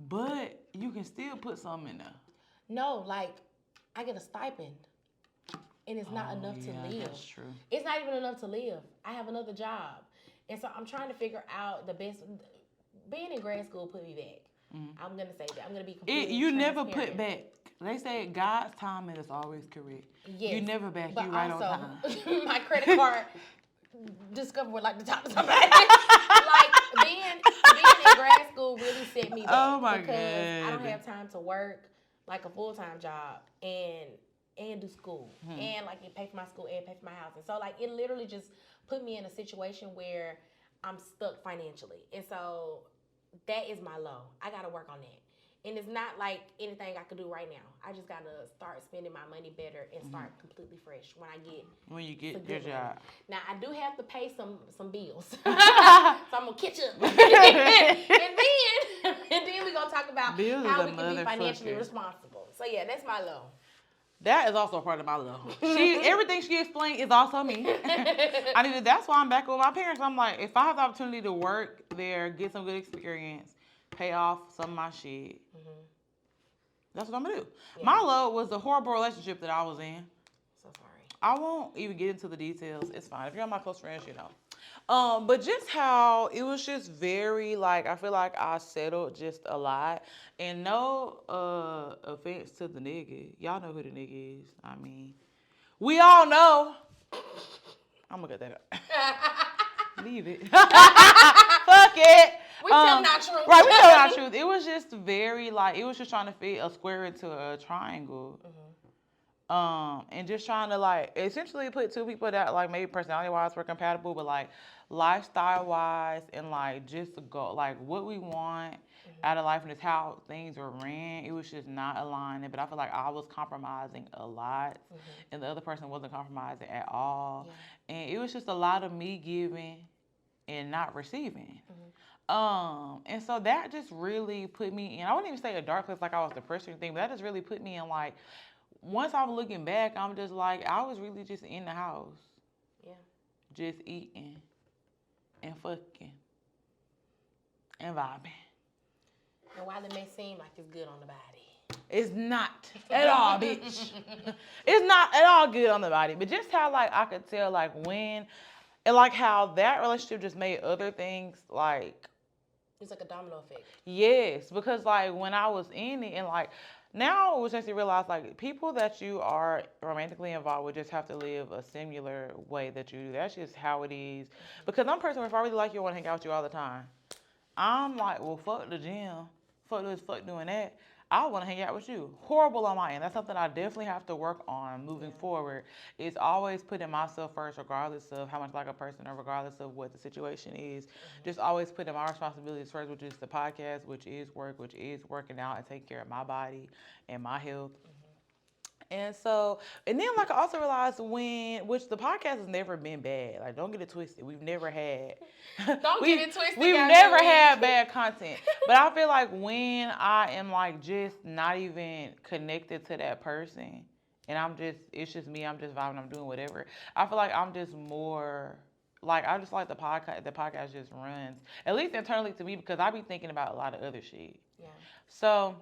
But you can still put something in there. No, like I get a stipend, and it's not enough to live. That's true. It's not even enough to live. I have another job, and so I'm trying to figure out the best. Being in grad school put me back. I'm gonna say that. I'm gonna be completely You never transparent. put back. They say God's timing is always correct. Yes, you never back. You right on time. My credit card Discover would like to talk to somebody. Like being in grad school really set me back. Oh my because God. I don't have time to work like a full-time job and do school and like pay for my school and pay for my house. And so like it literally just put me in a situation where I'm stuck financially. And so that is my low. I got to work on that. And it's not like anything I could do right now. I just got to start spending my money better and start completely fresh when you get your job. Now, I do have to pay some bills. So I'm going to catch up. and then we're going to talk about bills how we can be financially responsible. So, yeah, that's my low. That is also a part of my low. Everything she explained is also me. That's why I'm back with my parents. I'm like, if I have the opportunity to work there, get some good experience, pay off some of my shit, that's what I'm gonna do. Yeah. My low was the horrible relationship that I was in. So sorry. I won't even get into the details. It's fine. If you're my close friends, you know. But just how it was just very like, I feel like I settled just a lot. And no offense to the nigga. Y'all know who the nigga is. I mean, we all know. I'm gonna get that up. Leave it. Fuck it. We telling our truth. Right, we telling our truth. It was just very like, it was just trying to fit a square into a triangle. And just trying to like essentially put two people that like maybe personality wise were compatible, but like lifestyle wise and like just go like what we want out of life and just how things were ran. It was just not aligning. But I feel like I was compromising a lot, and the other person wasn't compromising at all. Yeah. And it was just a lot of me giving and not receiving. And so that just really put me in. I wouldn't even say a dark place like I was depressed or anything, but that just really put me in like. Once I'm looking back, I'm just like, I was really just in the house. Yeah. Just eating and fucking and vibing. And while it may seem like it's good on the body, it's not at all, bitch. It's not at all good on the body. But just how, like, I could tell, like, when, and, like, how that relationship just made other things, like. It's like a domino effect. Yes, because, like, when I was in it and, like, now we just realize like people that you are romantically involved with just have to live a similar way that you do. That's just how it is. Because I'm a person, if I really like you, I want to hang out with you all the time. I'm like, well, fuck the gym. Fuck this, fuck doing that. I want to hang out with you. Horrible on my end. That's something I definitely have to work on moving forward. It's always putting myself first, regardless of how much like a person or regardless of what the situation is. Just always putting my responsibilities first, which is the podcast, which is work, which is working out and taking care of my body and my health. And so, and then like I also realized which the podcast has never been bad. Like, don't get it twisted. We've never had. Don't get it twisted. We've never had bad content. But I feel like when I am like just not even connected to that person, and it's just me. I'm just vibing. I'm doing whatever. I feel like I'm just more. Like, I just like the podcast. The podcast just runs, at least internally to me, because I be thinking about a lot of other shit. Yeah. So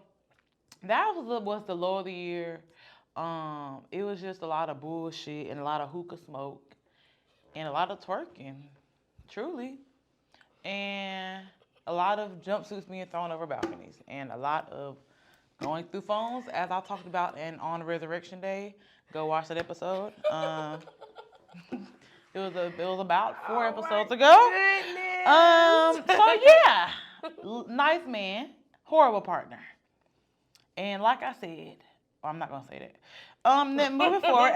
that was the low of the year. It was just a lot of bullshit and a lot of hookah smoke and a lot of twerking, truly, and a lot of jumpsuits being thrown over balconies and a lot of going through phones, as I talked about on Resurrection Day. Go watch that episode. It was about 4 episodes ago. So yeah, nice man, horrible partner, and like I said. I'm not gonna say that. Then moving forward.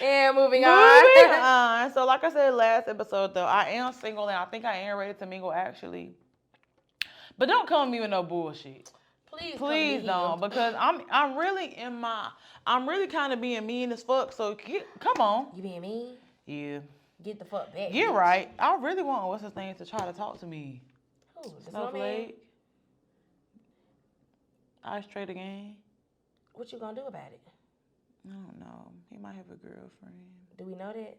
And moving on. So like I said last episode though, I am single and I think I am ready to mingle actually. But don't come to me with no bullshit. Please don't, because I'm really kind of being mean as fuck. So come on. You being mean? Yeah. Get the fuck back. You're right. I really want what's his name to try to talk to me. Who? Snowflake. Ice trade again. What you gonna do about it? I don't know. He might have a girlfriend. Do we know that?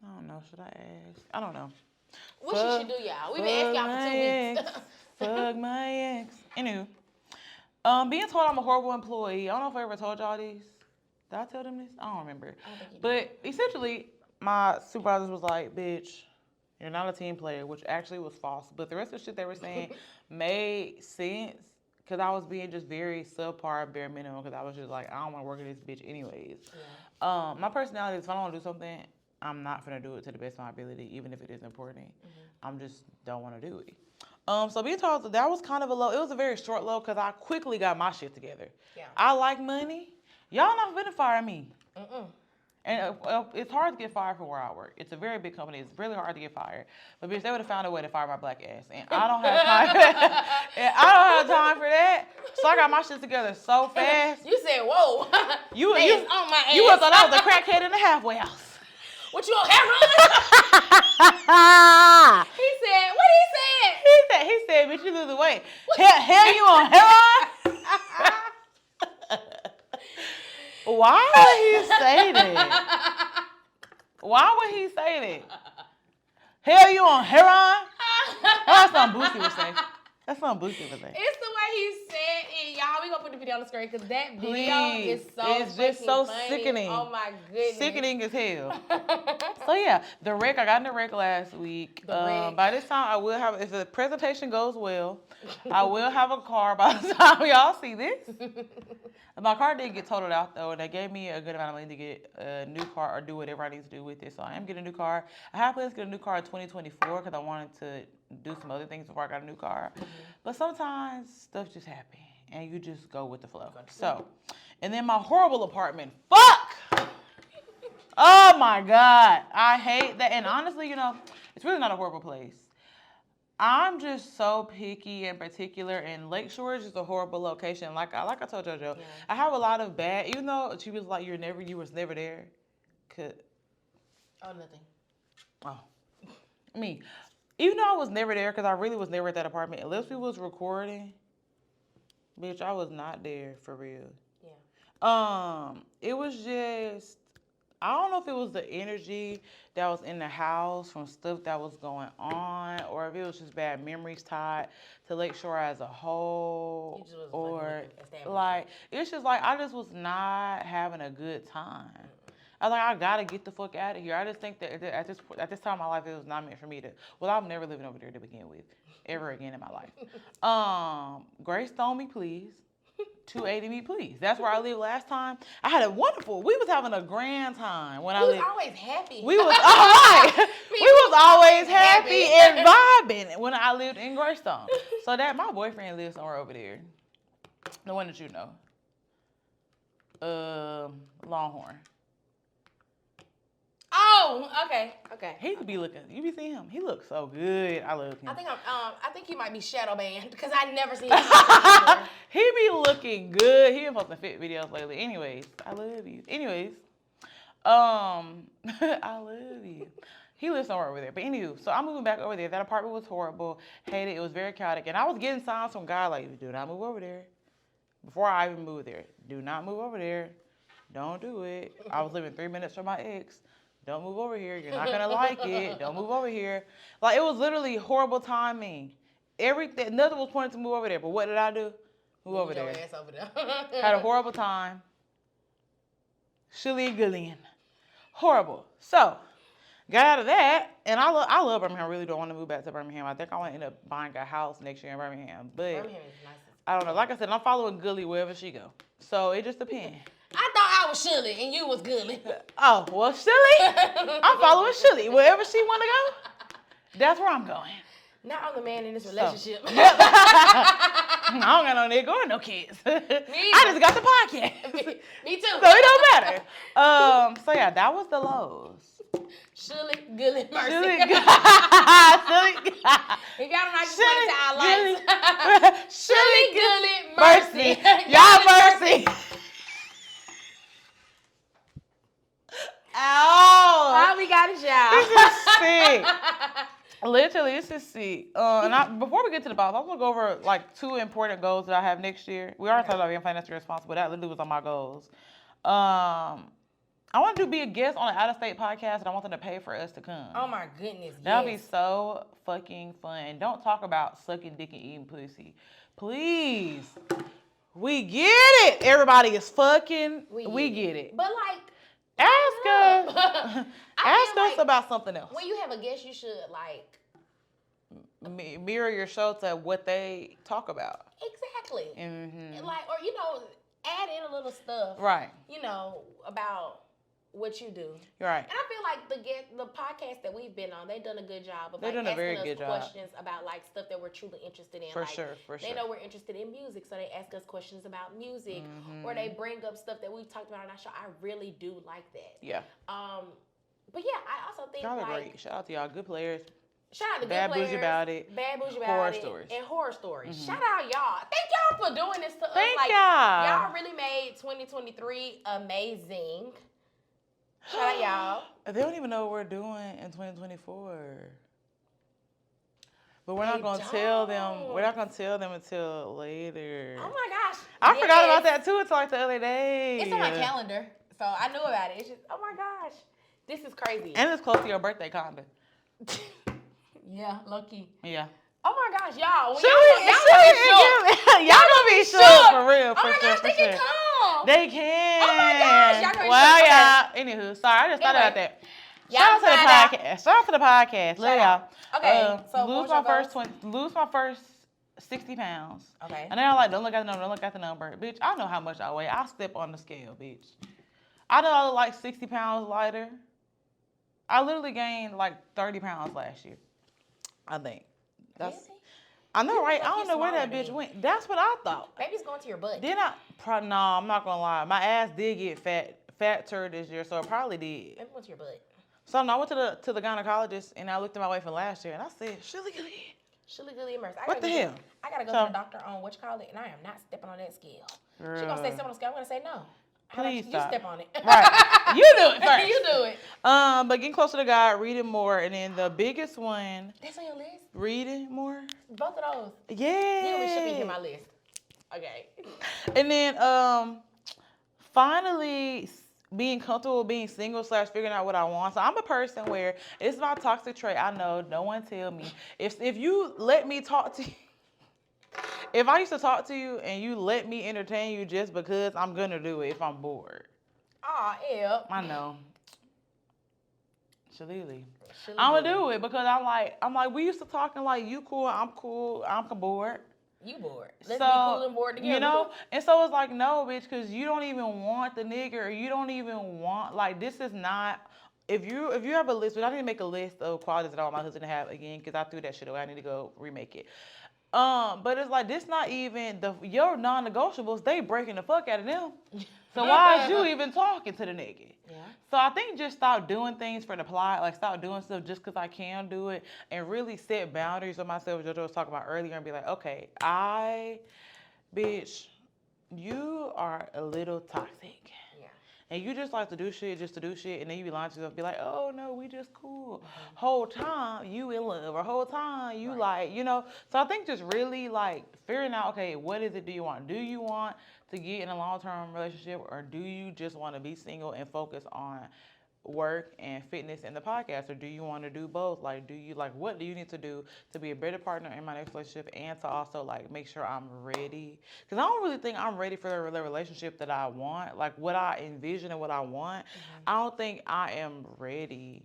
I don't know. Should I ask? I don't know. What you should do, y'all? We've been asking y'all for 2 weeks. Fuck my ex. Anywho, being told I'm a horrible employee. I don't know if I ever told y'all these. Did I tell them this? I don't remember. But essentially, my supervisor was like, "Bitch, you're not a team player," which actually was false. But the rest of the shit they were saying made sense. Because I was being just very subpar, bare minimum. Because I was just like, I don't want to work with this bitch anyways. Yeah. My personality is, if I don't want to do something, I'm not going to do it to the best of my ability, even if it is important. I'm just don't want to do it. So being told that was kind of a low. It was a very short low because I quickly got my shit together. Yeah. I like money. Y'all not finna fire me. And it's hard to get fired from where I work. It's a very big company. It's really hard to get fired. But bitch, they would have found a way to fire my black ass. And I don't have time for that. And I don't have time for that. So I got my shit together so fast. You said, whoa. You on my ass. You would have thought I was a crackhead in the halfway house. What you on heroin? He said, what He said, bitch, you losing weight. Hell, you on heroin? Why would he say that? Why would he say that? Hell, you on heroin? That's something Boosie would say. That's something Boosie would say. It's the way he said it, y'all. We gonna put the video on the screen because that video is so it's just so funny. sickening. Oh my goodness. Sickening as hell. So yeah, the rec, I got in the rec last week. By this time, I will have, if the presentation goes well, I will have a car by the time y'all see this. My car did get totaled out though, and they gave me a good amount of money to get a new car or do whatever I need to do with it. So I am getting a new car. I have plans to get a new car in 2024 because I wanted to do some other things before I got a new car. But sometimes stuff just happens and you just go with the flow. So, and then my horrible apartment. Fuck! Oh my God. I hate that. And honestly, you know, it's really not a horrible place. I'm just so picky and particular, and Lakeshore is just a horrible location. Like I told JoJo, I have a lot of bad. Even though she was like, you was never there. Oh, nothing. Oh, me. Even though I was never there, because I really was never at that apartment. Unless we was recording, bitch, I was not there for real. Yeah. It was just. I don't know if it was the energy that was in the house from stuff that was going on, or if it was just bad memories tied to Lakeshore as a whole, or like it's just like I just was not having a good time. I was like, I gotta get the fuck out of here. I just think that at this time in my life, it was not meant for me to. Well, I'm never living over there to begin with, ever again in my life. Greystone me, please. 280 me, please. That's where I lived last time. I had a wonderful. We was having a grand time when I lived. We was always happy. We was all right. We was always happy and vibing when I lived in Greystone. So that my boyfriend lives somewhere over there. The one that you know. Longhorn. Oh, okay. He could be looking. You be seeing him. He looks so good. I love him. I think he might be shadow banned because I never seen him. He be looking good. He been posting fit videos lately. Anyways, I love you. Anyways, I love you. He lives somewhere over there. But anywho, so I'm moving back over there. That apartment was horrible. Hated it. It was very chaotic. And I was getting signs from God like, do not move over there. Before I even moved there. Do not move over there. Don't do it. I was living 3 minutes from my ex. Don't move over here. You're not gonna like it. Don't move over here. Like it was literally horrible timing. Everything, nothing was pointing to move over there. But what did I do? Move over there. Your ass over there. Had a horrible time. Shully gullying. Horrible. So, got out of that, and I love Birmingham. I really don't want to move back to Birmingham. I think I want to end up buying a house next year in Birmingham. But Birmingham is nice. I don't know. Like I said, I'm following Gully wherever she go. So it just depends. I thought I was Shully and you was Gully. Oh, well, Shully? I'm following Shully. Wherever she want to go, that's where I'm going. Now I'm the man in this relationship. I don't got no nigga or no kids. I just got the podcast. Me too. So it don't matter. So yeah, that was the lows. Shully, Gully, Mercy. Shully, We got them like point to our lights. Shully, Gully, Mercy. Mercy. Y'all mercy. Ow. All we got is y'all. This is sick. Literally, this is sick. Before we get to the bops, I'm gonna go over like 2 important goals that I have next year. We already talked about being financially responsible. That literally was on my goals. I want to be a guest on an out-of-state podcast, and I want them to pay for us to come. Oh my goodness, That would be so fucking fun. Don't talk about sucking dick and eating pussy. Please. We get it. Everybody is fucking. We get it. But like, ask us about something else. When you have a guest, you should like mirror your show to what they talk about. Exactly. Mm-hmm. Like, or add in a little stuff. Right. About what you do. You're right. And I feel like the podcast that we've been on, they've done a good job of They're doing a very asking good us job. questions about like stuff that we're truly interested in. For like, sure. They know we're interested in music, so they ask us questions about music, or they bring up stuff that we've talked about on our show. I really do like that. Yeah. But yeah, I also think Y'all are like great. Shout out to y'all, good players. shout out to Bad good players, Bougie About It, Bad Bougie About Horror It, Stories. and Horror Stories. Shout out y'all. Thank y'all for doing this to us. Thank like y'all. y'all really made 2023 amazing. Shout out y'all. They don't even know what we're doing in 2024. But we're not gonna tell them. We're not gonna tell them until later. Oh my gosh. I forgot about that too until like the other day. It's on my calendar, so I knew about it. It's just, oh my gosh, this is crazy. And it's close to your birthday, kinda. Yeah, low key. Yeah. Oh my gosh, y'all. When Y'all gonna be shook for real. Oh my gosh, they can come. They can. Oh my gosh, y'all gonna Well, y'all. Anywho, sorry, I just thought about that. Shout out to the podcast. Shout out to the podcast. Love y'all. Okay, so lose my first 60 pounds. Okay. And then I'm like, don't look at the number, don't look at the number. Bitch, I know how much I weigh. I step on the scale, bitch. I know I look like 60 pounds lighter. I literally gained like 30 pounds last year. I think. That's. Really? I know, right? Like I don't know where that bitch went. That's what I thought. Maybe it's going to your butt. Did I? No, I'm not gonna lie. My ass did get fatter this year, so it probably did. Maybe it went to your butt. So I went to the gynecologist and I looked at my weight from last year and I said, Shully, immersed. what the hell? I gotta go to the doctor on what you call it, and I am not stepping on that scale. Girl. She gonna say something on the scale. I'm gonna say no. Please you stop. step on it. Right. You do it first. You do it. But getting closer to God, reading more, and then the biggest one. That's on your list. Reading more. Both of those. Yeah. You should be in my list. Okay. And then finally being comfortable being single / figuring out what I want. So I'm a person where it's my toxic trait. I know. No one tell me. If you let me talk to you. If I used to talk to you and you let me entertain you just because, I'm gonna do it if I'm bored. Aw, yeah. I know. Shully. I'm gonna do it because I'm like, we used to talking like you cool, I'm bored. You bored. Let's be cool and bored together. You know? And so it's like, no, bitch, because you don't even want the nigga, or you don't even want, like, this is not, if you have a list, but I need to make a list of qualities that I want my husband to have again, because I threw that shit away. I need to go remake it. But it's like, this not even your non-negotiables, they breaking the fuck out of them. So why is you even talking to the nigga? Yeah. So I think just stop doing things for the plot, like stop doing stuff just because I can do it, and really set boundaries with myself, as JoJo was talking about earlier, and be like, okay, bitch, you are a little toxic. Yeah. And you just like to do shit just to do shit, and then you be lying to yourself, be like, oh no, we just cool. Whole time you in love, or whole time you like, you know. So I think just really like figuring out, okay, what is it do you want? Do you want to get in a long-term relationship, or do you just want to be single and focus on work and fitness and the podcast, or do you want to do both? Like, what do you need to do to be a better partner in my next relationship, and to also like make sure I'm ready? Because I don't really think I'm ready for the relationship that I want, like what I envision and what I want. I don't think I am ready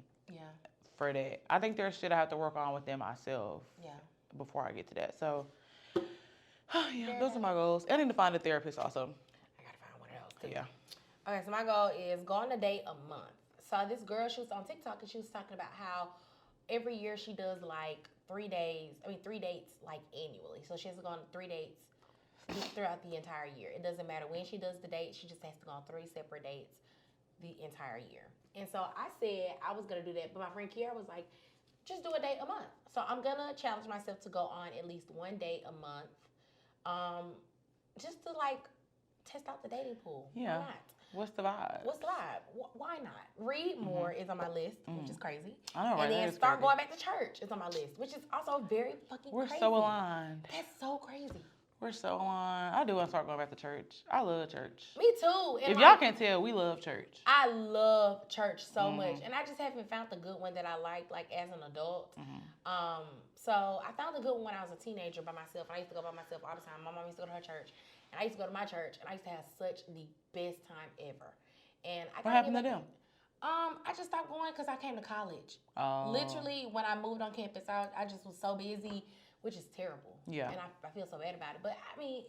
for that. I think there's shit I have to work on within myself before I get to that. So those are my goals. I need to find a therapist also. I gotta find one of those too. Yeah. Okay, so my goal is go on a date a month. So this girl, she was on TikTok, and she was talking about how every year she does like 3 dates like annually. So she has to go on 3 dates throughout the entire year. It doesn't matter when she does the date, she just has to go on 3 separate dates the entire year. And so I said I was gonna do that, but my friend Kiara was like, just do a date a month. So I'm gonna challenge myself to go on at least 1 date a month, just to like test out the dating pool. Yeah. Why not? What's the vibe? Why not? Read more is on my list, which is crazy. I know, right? And then start going back to church is on my list, which is also very fucking crazy. We're so aligned. That's so crazy. We're so aligned. I do want to start going back to church. I love church. Me too. And if y'all can't tell, we love church. I love church so much. And I just haven't found the good one that I like as an adult. So I found the good one when I was a teenager by myself. And I used to go by myself all the time. My mom used to go to her church. And I used to go to my church. And I used to have such the best time ever. And I what happened to them? I just stopped going because I came to college. Oh. Literally, when I moved on campus, I just was so busy, which is terrible. Yeah. And I feel so bad about it. But I mean,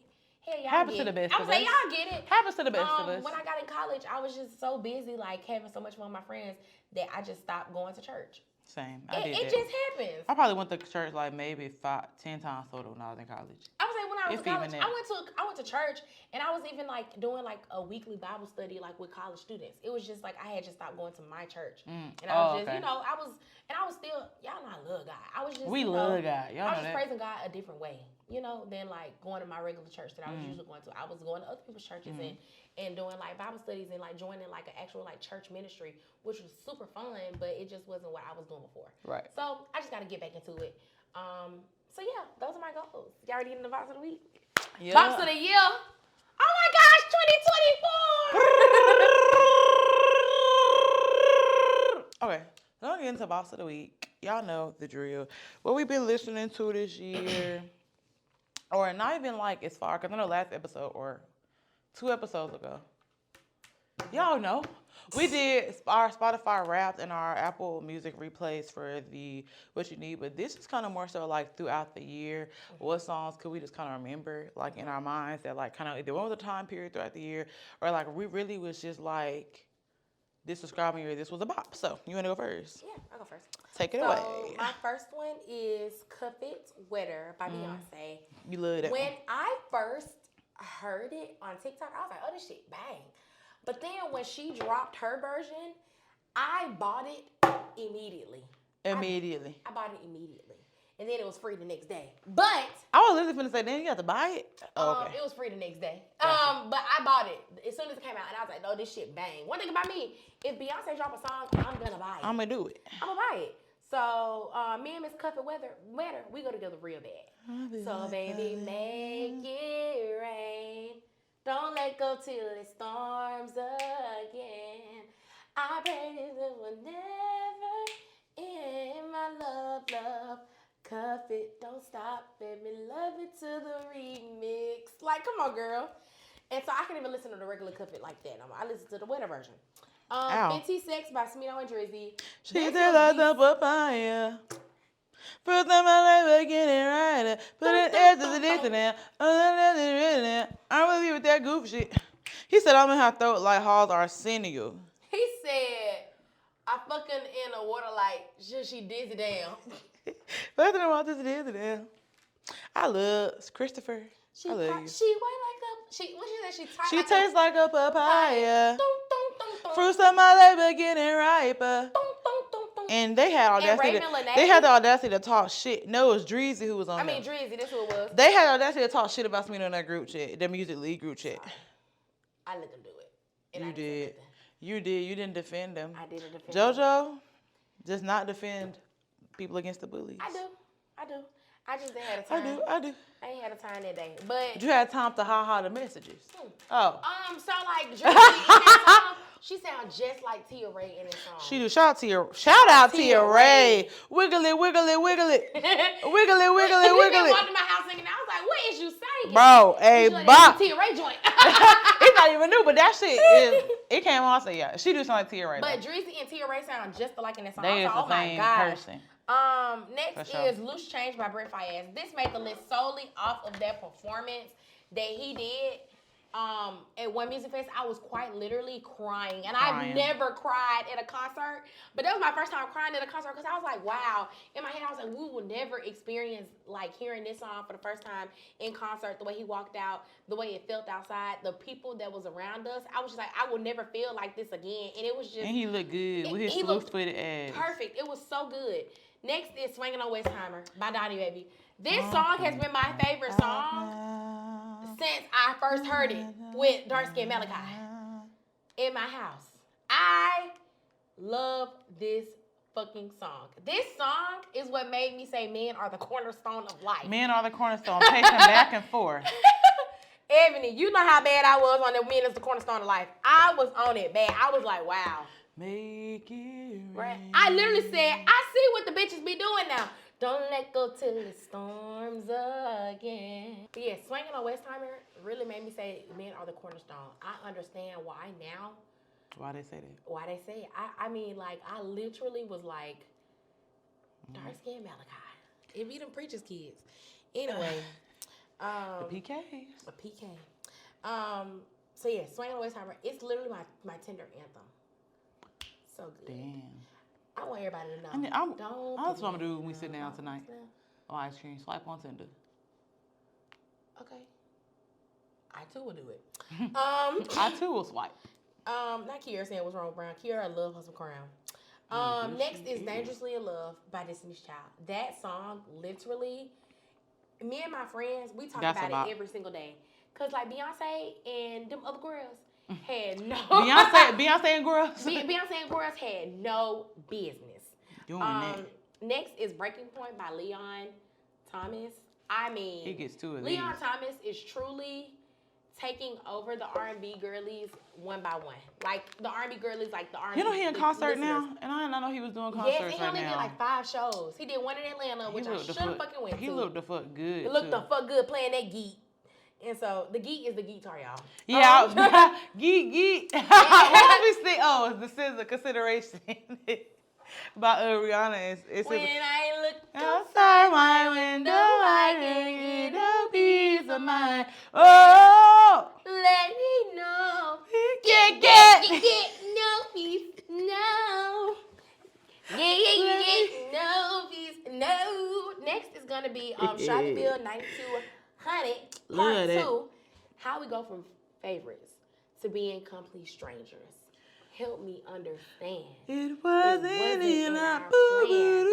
Hell, y'all Happens get to the it. best I of was like, us. y'all get it. Happens to the best of us. When I got in college, I was just so busy, like having so much fun with my friends that I just stopped going to church. Same. It just happens. I probably went to church like maybe 10 times total when I was in college. I was like, when I was in college, Even I went to church, and I was even like doing like a weekly Bible study like with college students. It was just like I had just stopped going to my church, and I was just okay. I was still, y'all know I love God. I was just love God. Y'all I was know just that. praising God a different way, than like going to my regular church that I was usually going to. I was going to other people's churches and doing like Bible studies and like joining like an actual like church ministry, which was super fun, but it just wasn't what I was doing before. Right. So I just got to get back into it. So yeah, those are my goals. Y'all already in the box of the week? Yeah. Box of the year. Oh my gosh, 2024. Okay, so I'm getting to boss of the week. Y'all know the drill. What we've been listening to this year, or not even like as far, because I know last episode or 2 episodes ago, y'all know, we did our Spotify Wrapped and our Apple Music replays for the What You Need, but this is kind of more so like throughout the year. What songs could we just kind of remember, like in our minds that like kind of either one was a time period throughout the year, or like we really was just like this describing you, this was a bop. So you want to go first? Yeah, I'll go first. Take it So away. my first one is Cuff It Wetter by Beyonce. You love that When one. I first heard it on TikTok, I was like, oh, this shit bang. But then when she dropped her version, I bought it immediately. Immediately. I bought it immediately. And then it was free the next day. But I was literally finna say, then you have to buy it? Oh, okay. it was free the next day. Gotcha. But I bought it as soon as it came out, and I was like, no, this shit bang. One thing about me, if Beyonce drop a song, I'm gonna buy it. I'm gonna do it. I'm gonna buy it. So me and Miss Cuff It Wetter, we go together real bad. So baby, make it rain. Don't let go till it storms again. I pray this will never end. My love, cuff it, don't stop, baby, love it to the remix. Like, come on, girl. And so I can even listen to the regular Cuff It like that. I listen to the Wetter version. Fenty Sex by Smino and Drizzy. She did like the papaya. First time I ever get it right. Put it after the this and that. I don't really with that goof shit. He said I'm in her throat like Halls Arsenio. He said, I fucking in the water like she dizzy down. First time I just did it. I love Christopher. I love you. She white like a what she said? She tastes like a papaya. Dum. Fruits of my labor getting riper. Dum. And they had audacity. They had the audacity to talk shit. No, it was Drizzy who was on. Drizzy, that's who it was. They had the audacity to talk shit about me on that group chat, the Music League group chat. I let them do it. And You did. You did. You didn't defend them. I didn't defend JoJo does not defend people against the bullies. I do. I just didn't have the time. I do. I ain't had the time that day. But you had time to ha-ha the messages. Oh. So like Drizzy in that song, she sounds just like Tia Ray in this song. She do. Shout out Tia Ray. Wiggle it. Wiggly, wiggly, He wiggly. walked in my house singing. I was like, what is you saying? Bro, a bop. Tia Ray joint. It's not even new, but that shit it came on. So yeah, she do sound like Tia Ray. But Drizzy and Tia Ray sound just alike in that song. They is oh the my same gosh. person. Next For sure. is Loose Change by Brent Fayez. This made the list solely off of that performance that he did at One Music Fest. I was quite literally crying. And I've never cried at a concert. But that was my first time crying at a concert because I was like, wow. In my head, I was like, we will never experience like hearing this song for the first time in concert, the way he walked out, the way it felt outside, the people that was around us. I was just like, I will never feel like this again. And it was just... And he looked good with his loose-footed ass. Perfect. It was so good. Next is Swinging on Westheimer by Donnie Baby. This song has been my favorite song since I first heard it with Dark Skin Malachi in my house. I love this fucking song. This song is what made me say men are the cornerstone of life. Men are the cornerstone, pacing back and forth. Ebony, you know how bad I was on the men is the cornerstone of life. I was on it bad. I was like, wow. Make it Right. rain. I literally said, I see what the bitches be doing now. Don't let go till it storms again. But yeah, Swinging on Westheimer really made me say men are the cornerstone. I understand why now. Why they say that? Why they say it. I mean, like, I literally was like, dark skin Malachi. It be them preachers' kids. Anyway, The PK. A PK. So yeah, Swinging Away Summer. It's literally my Tinder anthem. So good. Damn. I want everybody to know. I mean, Don't. that's what I'm gonna do when we sit down tonight. On ice cream, swipe on Tinder. Okay. I too will do it. I too will swipe. Not Kiara saying what's wrong with Brown. Kiara, love her some Crown. Next is Dangerously in Love by Destiny's Child. That song, literally, me and my friends, we talk about it every single day. Cause like Beyonce and them other girls had no Beyonce and girls. Beyonce and girls had no business. Doing that. Next is Breaking Point by Leon Thomas. I mean, He gets two of Leon these. Thomas is truly taking over the R&B girlies one by one. Like the R&B girlies, like the R&B. You know he in concert listeners. now, and I did not know he was doing concerts Yes, he right only now. did like 5 shows. He did one in Atlanta, which I should have fucking went to. He looked the fuck good. He looked the fuck good playing that geek. And so the geek is the guitar, y'all. Yeah, geek. What we say? Oh, it's the scissor consideration. By Rihanna. It's When I look outside my window, I can get a piece of mind. Oh, let me know. get. No peace, no. Yeah, no peace, no. Next is gonna be Shelbyville 9200 Part 2. How we go from favorites to being complete strangers. Help me understand. It wasn't in our plan.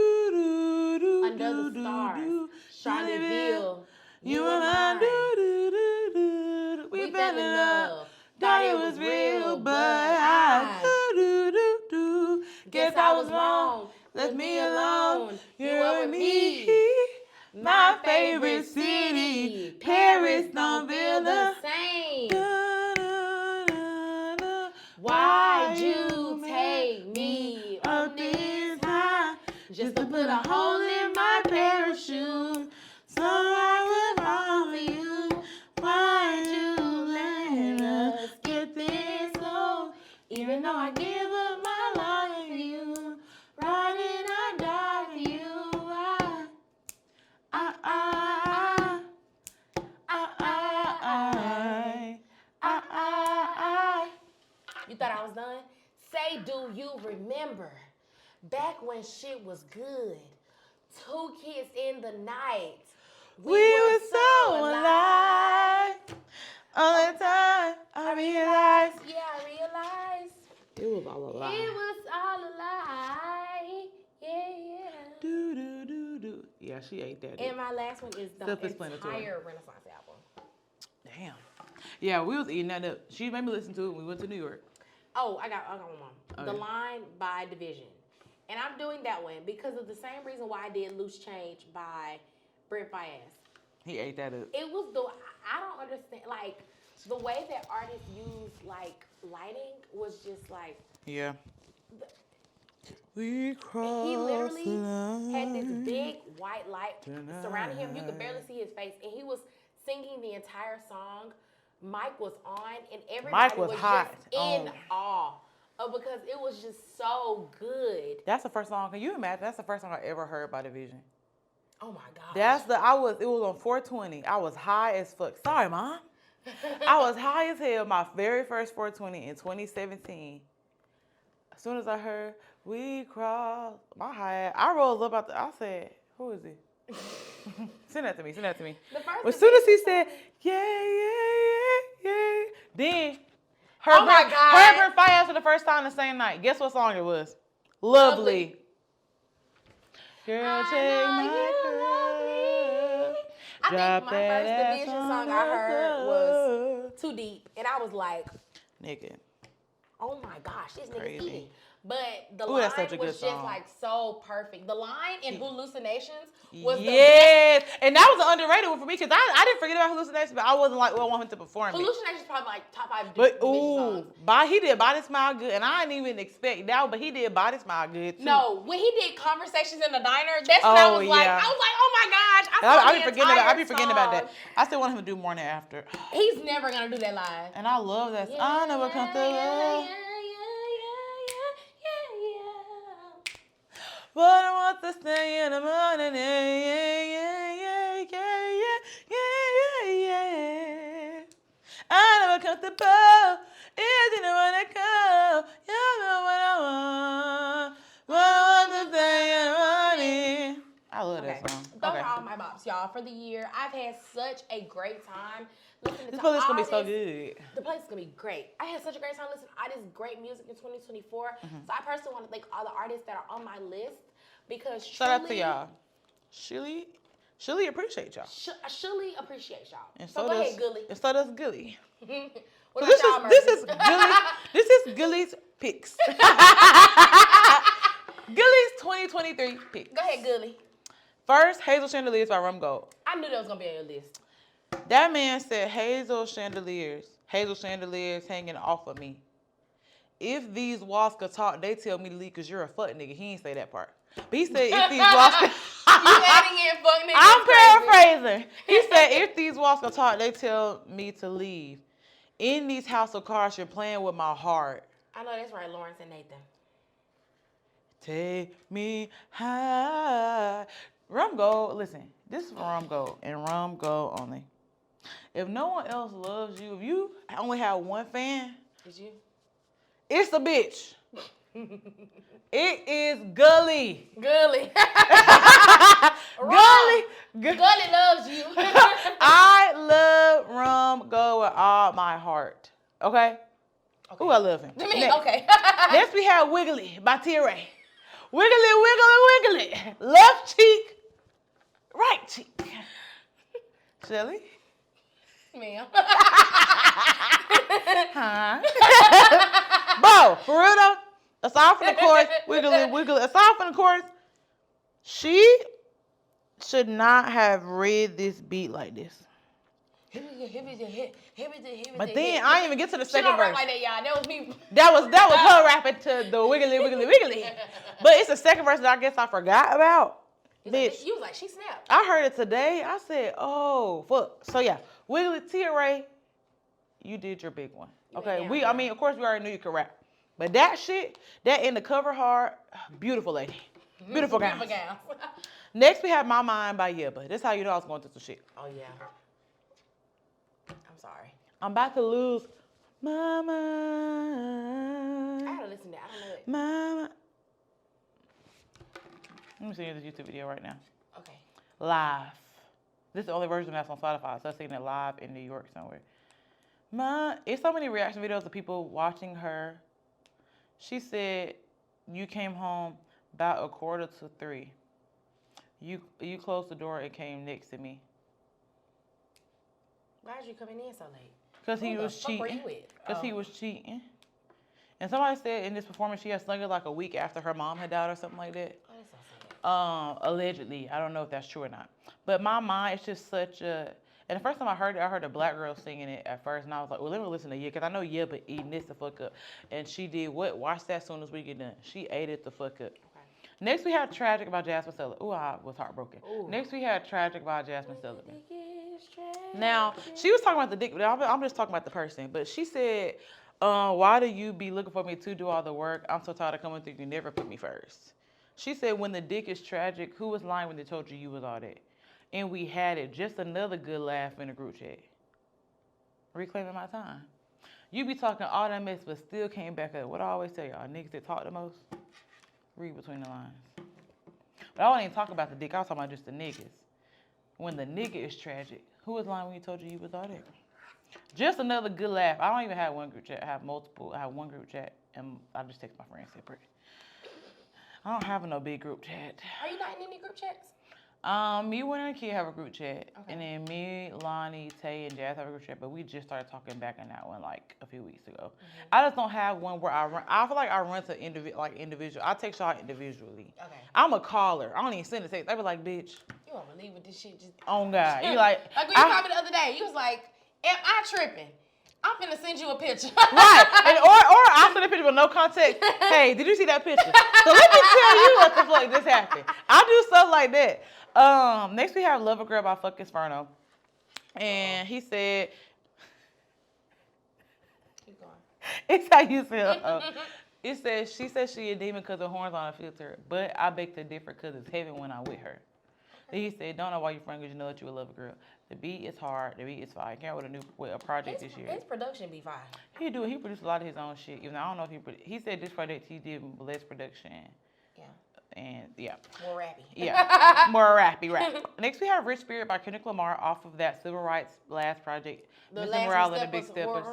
Under the stars, Charlottesville, you and mine. We fell in love. Thought it was real, but I guess I was wrong. Left me alone. You were with me. My favorite city, Paris don't feel the same. Why'd you take me up this high just to put a hole in my parachute? So I was wrong for you. Why'd you let us get this low? Even though I give up my life for you, riding I die for you. You thought I was done? Say, do you remember back when shit was good? 2 kids in the night. We were so alive. All the time I realized. Yeah, I realized. It was all a lie. It was all a lie. Yeah. Do. Yeah, she ate that. And my last one is the Self-explanatory. entire Renaissance album. Damn. Yeah, we was eating that up. She made me listen to it when we went to New York. Oh, I got one more. Oh, The yeah. Line by Division. And I'm doing that one because of the same reason why I did Loose Change by Brent Fayez. He ate that up. It was I don't understand, like, the way that artists use, like, lighting was just, like, Yeah. We crossed he literally the line. had this big white light surrounding him. You could barely see his face. And he was singing the entire song. Mike was on, and everybody was hot just in awe because it was just so good. That's the first song. Can you imagine? That's the first song I ever heard by Division. Oh my God. It was on 420. I was high as fuck. Sorry, Mom. I was high as hell my very first 420 in 2017. As soon as I heard, we crossed, my high, I rolled up I said, who is he? Send that to me. The first As soon as he said, yeah. Then, Oh my God. Herbert Fayez for the first time the same night. Guess what song it was? Lovely. Girl, take my girl. I think my first Division song I heard was Too Deep. And I was like, nigga. oh my gosh, this nigga's Crazy. eating. But the Ooh, line that's such a good was just song. like so perfect. The line in Hallucinations was the best. Yes, and that was an underrated one for me because I didn't forget about Hallucinations, but I wasn't like, well, I want him to perform it. Hallucinations probably like top 5 But Division songs. he did Body Smile Good, and I didn't even expect that, but he did Body Smile Good too. No, when he did Conversations in the Diner, that's when I was like, yeah. oh my gosh, I be forgetting about that. I still want him to do Morning After. He's never gonna do that live. And I love that. I never come through. But I want to stay in the morning. uncomfortable. Is you know when I come, you know what I want. What I want to say and money. I love Okay. that song. Those are all my bops, y'all, for the year. I've had such a great time listening This to playlist gonna be artists. so good. The place is gonna be great. I had such a great time listening to all this great music in 2024. So I personally want to thank all the artists that are on my list because Shout out to y'all. Shully appreciate y'all. Shully appreciate y'all. And So go ahead, Gully. And so does Gully. What So about this y'all, is Gully. This is Gully's picks. Gully's 2023 picks. Go ahead, Gully. First, Hazel Chandeliers by Rum Gold. I knew that was gonna be on your list. That man said hazel chandeliers hanging off of me. If these walls could talk, they tell me to leave because you're a fuck nigga. He ain't say that part. But he said if these walls could... You adding in fuck nigga. I'm paraphrasing. He said if these walls could talk, they tell me to leave. In these house of cards, you're playing with my heart. I know that's right, Lawrence and Nathan. Take me high. Rum Gold, listen, this is Rum Gold and Rum Gold only. If no one else loves you, if you only have one fan, Is you? it's a bitch. It is Gully. Gully. Gully. Gully loves you. I love Rum Gold with all my heart. Okay? Ooh, I love him. Okay. Next we have Wiggly by T-Ray. Wiggly, wiggly, wiggly. Left cheek, right cheek. Shelley? Ma'am. Huh? Bo, for real though, aside from the chorus, wiggly, wiggly, aside from the chorus, she should not have read this beat like this. But then I didn't even get to the She second don't rap verse. like that, y'all. That was me. That was her rapping to the wiggly, wiggly, wiggly. But it's the second verse that I guess I forgot about. Bitch. You was like, she snapped. I heard it today. I said, oh, fuck. So, yeah. Wiggly, T-Ray, you did your big one. Okay? Of course, we already knew you could rap. But that shit, that in the cover hard, beautiful lady. Beautiful gowns. Next, we have My Mind by Yebba. This is how you know I was going through some shit. Oh, yeah. I'm sorry. I'm about to lose my mind. I gotta listen to that. I don't know it. Mama. Let me see this YouTube video right now. Okay. Live. This is the only version that's on Spotify, so I'm seeing it live in New York somewhere. It's so many reaction videos of people watching her. She said, you came home about 2:45. You closed the door and came next to me. Why is you coming in so late? Because he was cheating. Because he was cheating. And somebody said in this performance she had sung it like a week after her mom had died or something like that. Oh, that's so sad. Allegedly. I don't know if that's true or not. But My Mind, it's just such a... And the first time I heard it, I heard a black girl singing it at first. And I was like, well, let me listen to Ye, because I know Ye but eating this the fuck up. And she did what? Watch that as soon as we get done. She ate it the fuck up. Okay. Next, we had Tragic by Jasmine Sullivan. Ooh, I was heartbroken. Ooh. Next, we had Tragic by Jasmine Sullivan. Now, she was talking about the dick, but I'm just talking about the person. But she said, why do you be looking for me to do all the work? I'm so tired of coming through. You never put me first. She said, when the dick is tragic, who was lying when they told you was all that? And we had it. Just another good laugh in a group chat. Reclaiming my time. You be talking all that mess, but still came back up. What I always tell y'all, niggas that talk the most, read between the lines. But I wasn't even talking about the dick. I was talking about just the niggas. When the nigga is tragic, who was lying when he told you was all that? Just another good laugh. I don't even have one group chat. I have multiple. I have one group chat, and I just text my friends separate. I don't have no big group chat. Are you not in any group chats? Me, Winter, and Kid have a group chat. Okay. And then me, Lonnie, Tay, and Jazz have a group chat, but we just started talking back in that one like a few weeks ago. Mm-hmm. I just don't have one where I run. I feel like I run to individual. I text y'all individually. Okay. I'm a caller. I don't even send a text. They be like, bitch. You won't believe what this shit just... Oh, God. You like... Like when you called me the other day, you was like, am I tripping? I'm finna send you a picture. Right. And, or I send a picture with no context. Hey, did you see that picture? So let me tell you what the fuck just happened. I do stuff like that. Next we have Love a Girl by Fuck Inferno. And he said... Keep going. It's how you feel. It says, she says she a demon because her horns on a filter, but I beg to differ because it's heaven when I'm with her. He said, "Don't know why you friend, 'cause you know that you would love a girl. The beat is hard. The beat is fire. Came out with a project this year. His production be fire. He do. He produced a lot of his own shit. Even though I don't know if he said this project he did less production. Yeah. And yeah. More rappy. Yeah. More rappy rap. Next we have Rich Spirit by Kendrick Lamar off of that Civil Rights last project. The Mr. last Morale and the Big Steppers.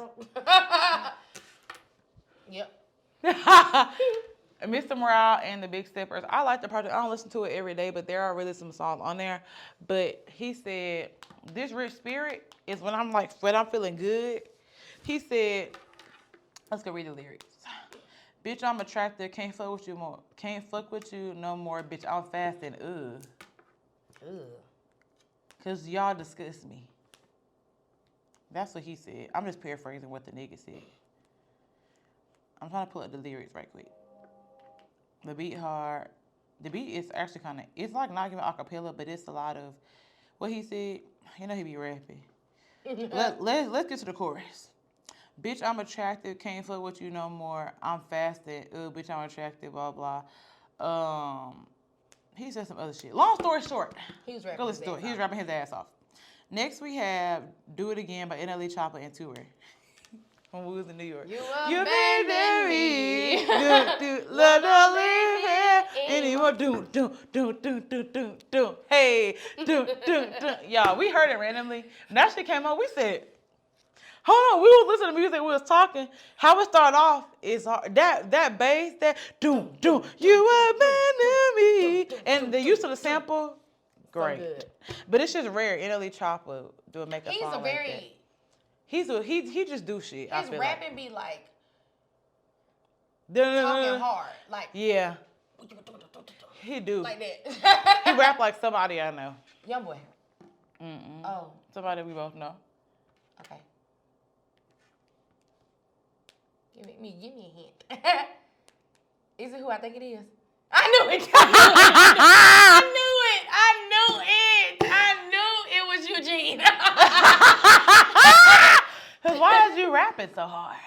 Yep. Mr. Morale and the Big Steppers. I like the project. I don't listen to it every day, but there are really some songs on there. But he said, this Rich Spirit is when I'm feeling good. He said, let's go read the lyrics. Bitch, I'm attractive, can't fuck with you more. Can't fuck with you no more, bitch. I'm fast and Ugh. Cause y'all disgust me. That's what he said. I'm just paraphrasing what the nigga said. I'm trying to pull up the lyrics right quick. The beat hard. The beat is actually kind of, it's like not even acapella, but it's a lot of what he said. You know he be rapping. Let's get to the chorus. Bitch, I'm attractive, can't fuck with you no more. I'm fasted. Bitch, I'm attractive, blah, blah. He said some other shit. Long story short. He was rapping. Go listen to it. He was rapping his ass off. Next, we have Do It Again by NLE Chopper and Tour. When we was in New York. You abandoned me. Love don't live here anymore. Do. Hey, do. Y'all, we heard it randomly. When that shit came on, we said, hold on, we was listening to music, we was talking. How it started off is hard. That bass, that do, you abandoned me. And the use of the sample, great. So good. But it's just rare. NLE Chopper do make a He's song a like very. that. He just do shit. His rapping be like talking talking hard, like yeah. He do. like that. He rap like somebody I know. Young boy. Mm-mm. Oh, Somebody we both know. okay. Give me a hint. Is it who I think it is? I knew it. I knew it was Eugene. Cause why is you rapping so hard?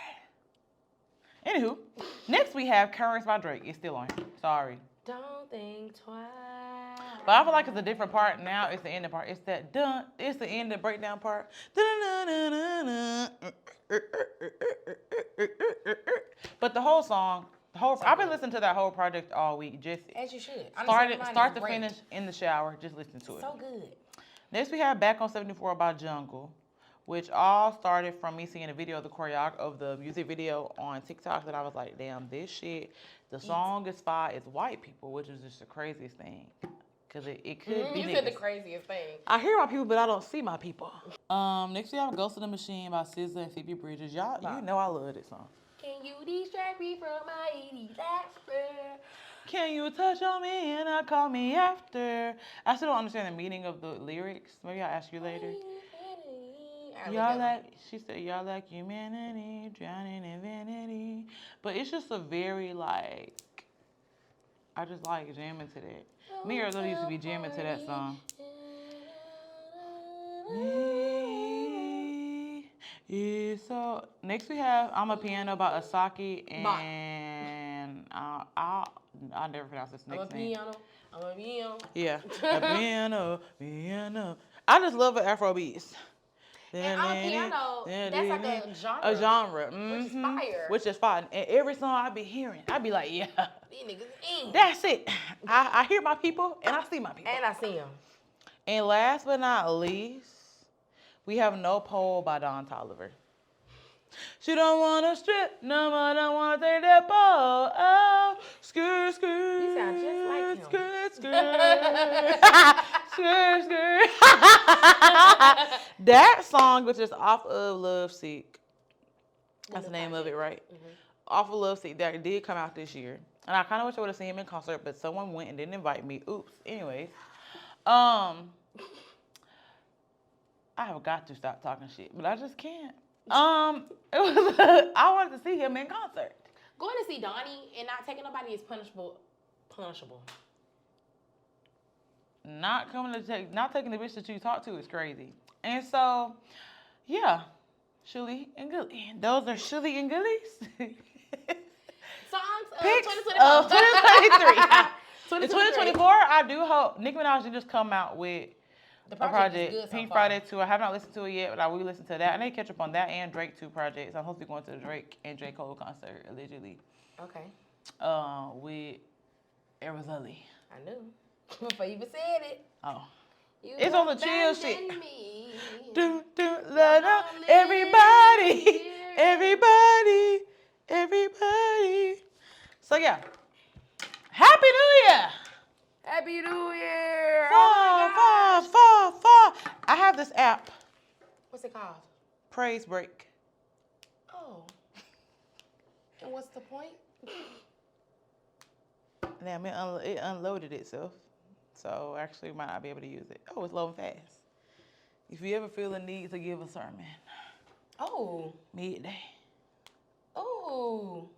Anywho, next we have Currents by Drake. It's still on. Sorry. Don't think twice. But I feel like it's a different part now. It's the ending part. It's that dun. It's the end, the breakdown part. But the whole song, I've been listening to that whole project all week. Just As you should. start to finish in the shower. Just listen to it. So good. Next we have Back on 74 by Jungle, which all started from me seeing a video of the choreography of the music video on TikTok, and I was like, damn, this shit. The song is fire. It's white people, which is just the craziest thing. Because it could be You niggas. said the craziest thing. I hear my people, but I don't see my people. Next we have Ghost in the Machine by SZA and Phoebe Bridgers. Y'all, you know I love this song. Can you distract me from my disaster? Can you touch on me and not call me after? I still don't understand the meaning of the lyrics. Maybe I'll ask you later. She said, y'all like humanity, drowning in vanity. But it's just a very I just like jamming to that. Me or Lil used to be jamming to that song. Yeah, so next we have I'm a Piano by Asaki and I'll never pronounce this next name. I'm a piano. Yeah, a piano. I just love the Afro beats. And I'm a piano, that's like a genre. A genre. Which is fire. Which is fire. And every song I be hearing, I be like, yeah. These niggas That's it. I hear my people and I see my people. And I see them. And last but not least, we have No Pole by Don Toliver. She don't wanna strip, no more don't wanna take that pole. Oh, skirt, skirt. You sound just like him. Skirt, skirt. That song, which is off of Love Sick. That's the name of it, right? Mm-hmm. Off of Love Sick, that did come out this year. And I kind of wish I would have seen him in concert, but someone went and didn't invite me. Oops. Anyways. I have got to stop talking shit, but I just can't. I wanted to see him in concert. Going to see Donnie and not taking nobody is punishable. Not taking the bitch that you talk to is crazy. And so, yeah, shully and gully. Those are shully and gullies. Songs of Picks 2024. of 2023. In 2024, I do hope Nicki Minaj did just come out with The a project is project, good so Pink far. Friday 2. I have not listened to it yet, but I will listen to that. I need to catch up on that and Drake 2 projects. I'm supposed to be going to the Drake and J. Cole concert, allegedly, Okay. with Arizona. I knew. Before you even said it. Oh. You It's on the chill abandoned shit. me. Love, everybody, everybody, everybody. So yeah, Happy New Year! Happy New Year! Fall. I have this app, What's it called? Praise Break. Oh. And what's the point? Damn, it unloaded itself. So actually, might not be able to use it. Oh, it's loading fast. If you ever feel a need to give a sermon, Oh. midday. Oh.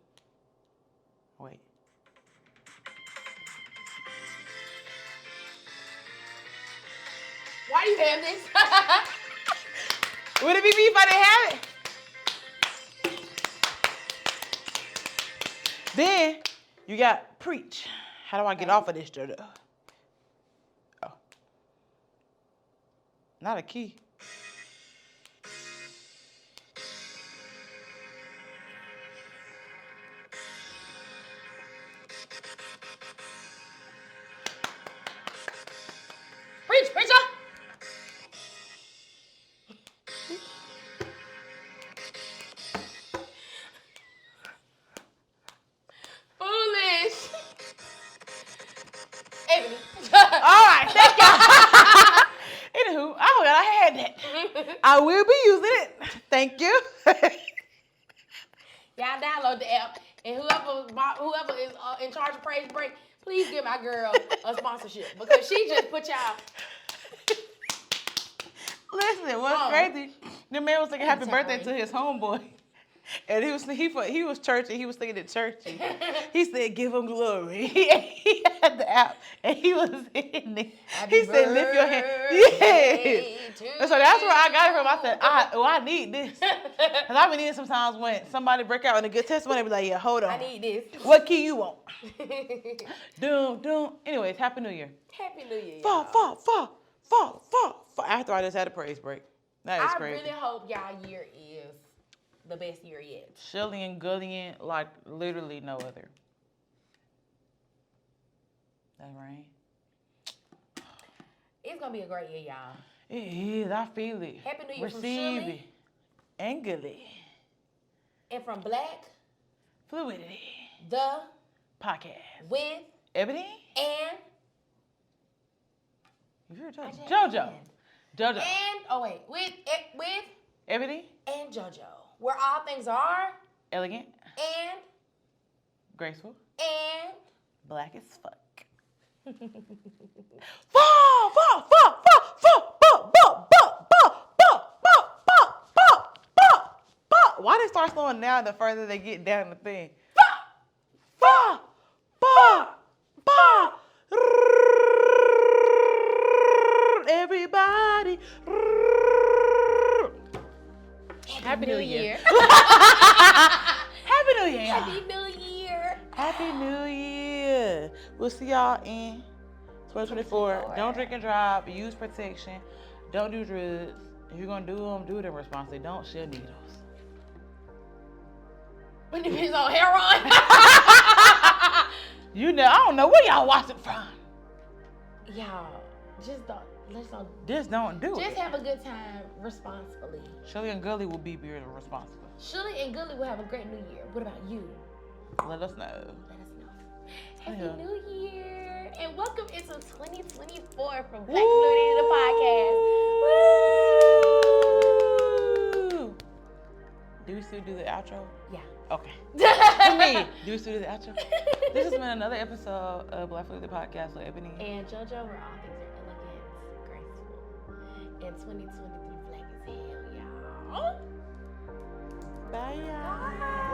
Wait. Why do you have this? Would it be me if I didn't have it? Then you got preach. How do I get off of this, Jojo? Oh. Not a key. Preacher! Foolish. Ebony. All right, thank y'all. Anywho, I forgot I had that. I will be using it. Thank you. Y'all download the app, and whoever is in charge of Praise Break, please give my girl a sponsorship because she just put y'all. Listen, what's crazy? The man was singing happy birthday to his homeboy. And he was churchy. He was singing at churchy. He said, "Give him glory." He had the app, and he was in it. He said, "Lift your hand." Yes. And so that's where I got it from. I said, I need this, because I've been needing sometimes when somebody break out in a good testimony. They be like, "Yeah, hold on. I need this. What key you want?" Doom. Anyways, Happy New Year. Happy New Year. Fall. After I just had a praise break. That is crazy. I really hope y'all year is the best year yet. Shully and gullying like literally no other. That's right. It's gonna be a great year, y'all. It is. I feel it. Happy New Year from Receive Shully. it. And gully. And from Black, Fluidity. the Podcast. with Ebony. and Jojo. and with Ebony. and JoJo, where all things are Elegant. and Graceful. and Black as fuck. Why they start slowing down the further they get down the thing? Everybody. Happy New Year. Happy New Year. Happy New Year. Happy New Year. We'll see y'all in 2024. Don't drink and drive. Use protection. Don't do drugs. If you're going to do them responsibly. Don't share needles. When it depends on heroin. I don't know where y'all watch it from. Y'all, just don't do it. Just have a good time responsibly. Shully and Gully will be beer responsible. Shully and Gully will have a great New Year. What about you? Let us know. Let us know. Happy New Year. And welcome into 2024 from Black Fluidity, the podcast. Woo! Do we still do the outro? Yeah. Okay. For me, do we still do the outro? This has been another episode of Black Fluidity, the podcast with Ebony. And JoJo, where all things are elegant, graceful, and 2023 black as hell, y'all. Bye, y'all. Bye.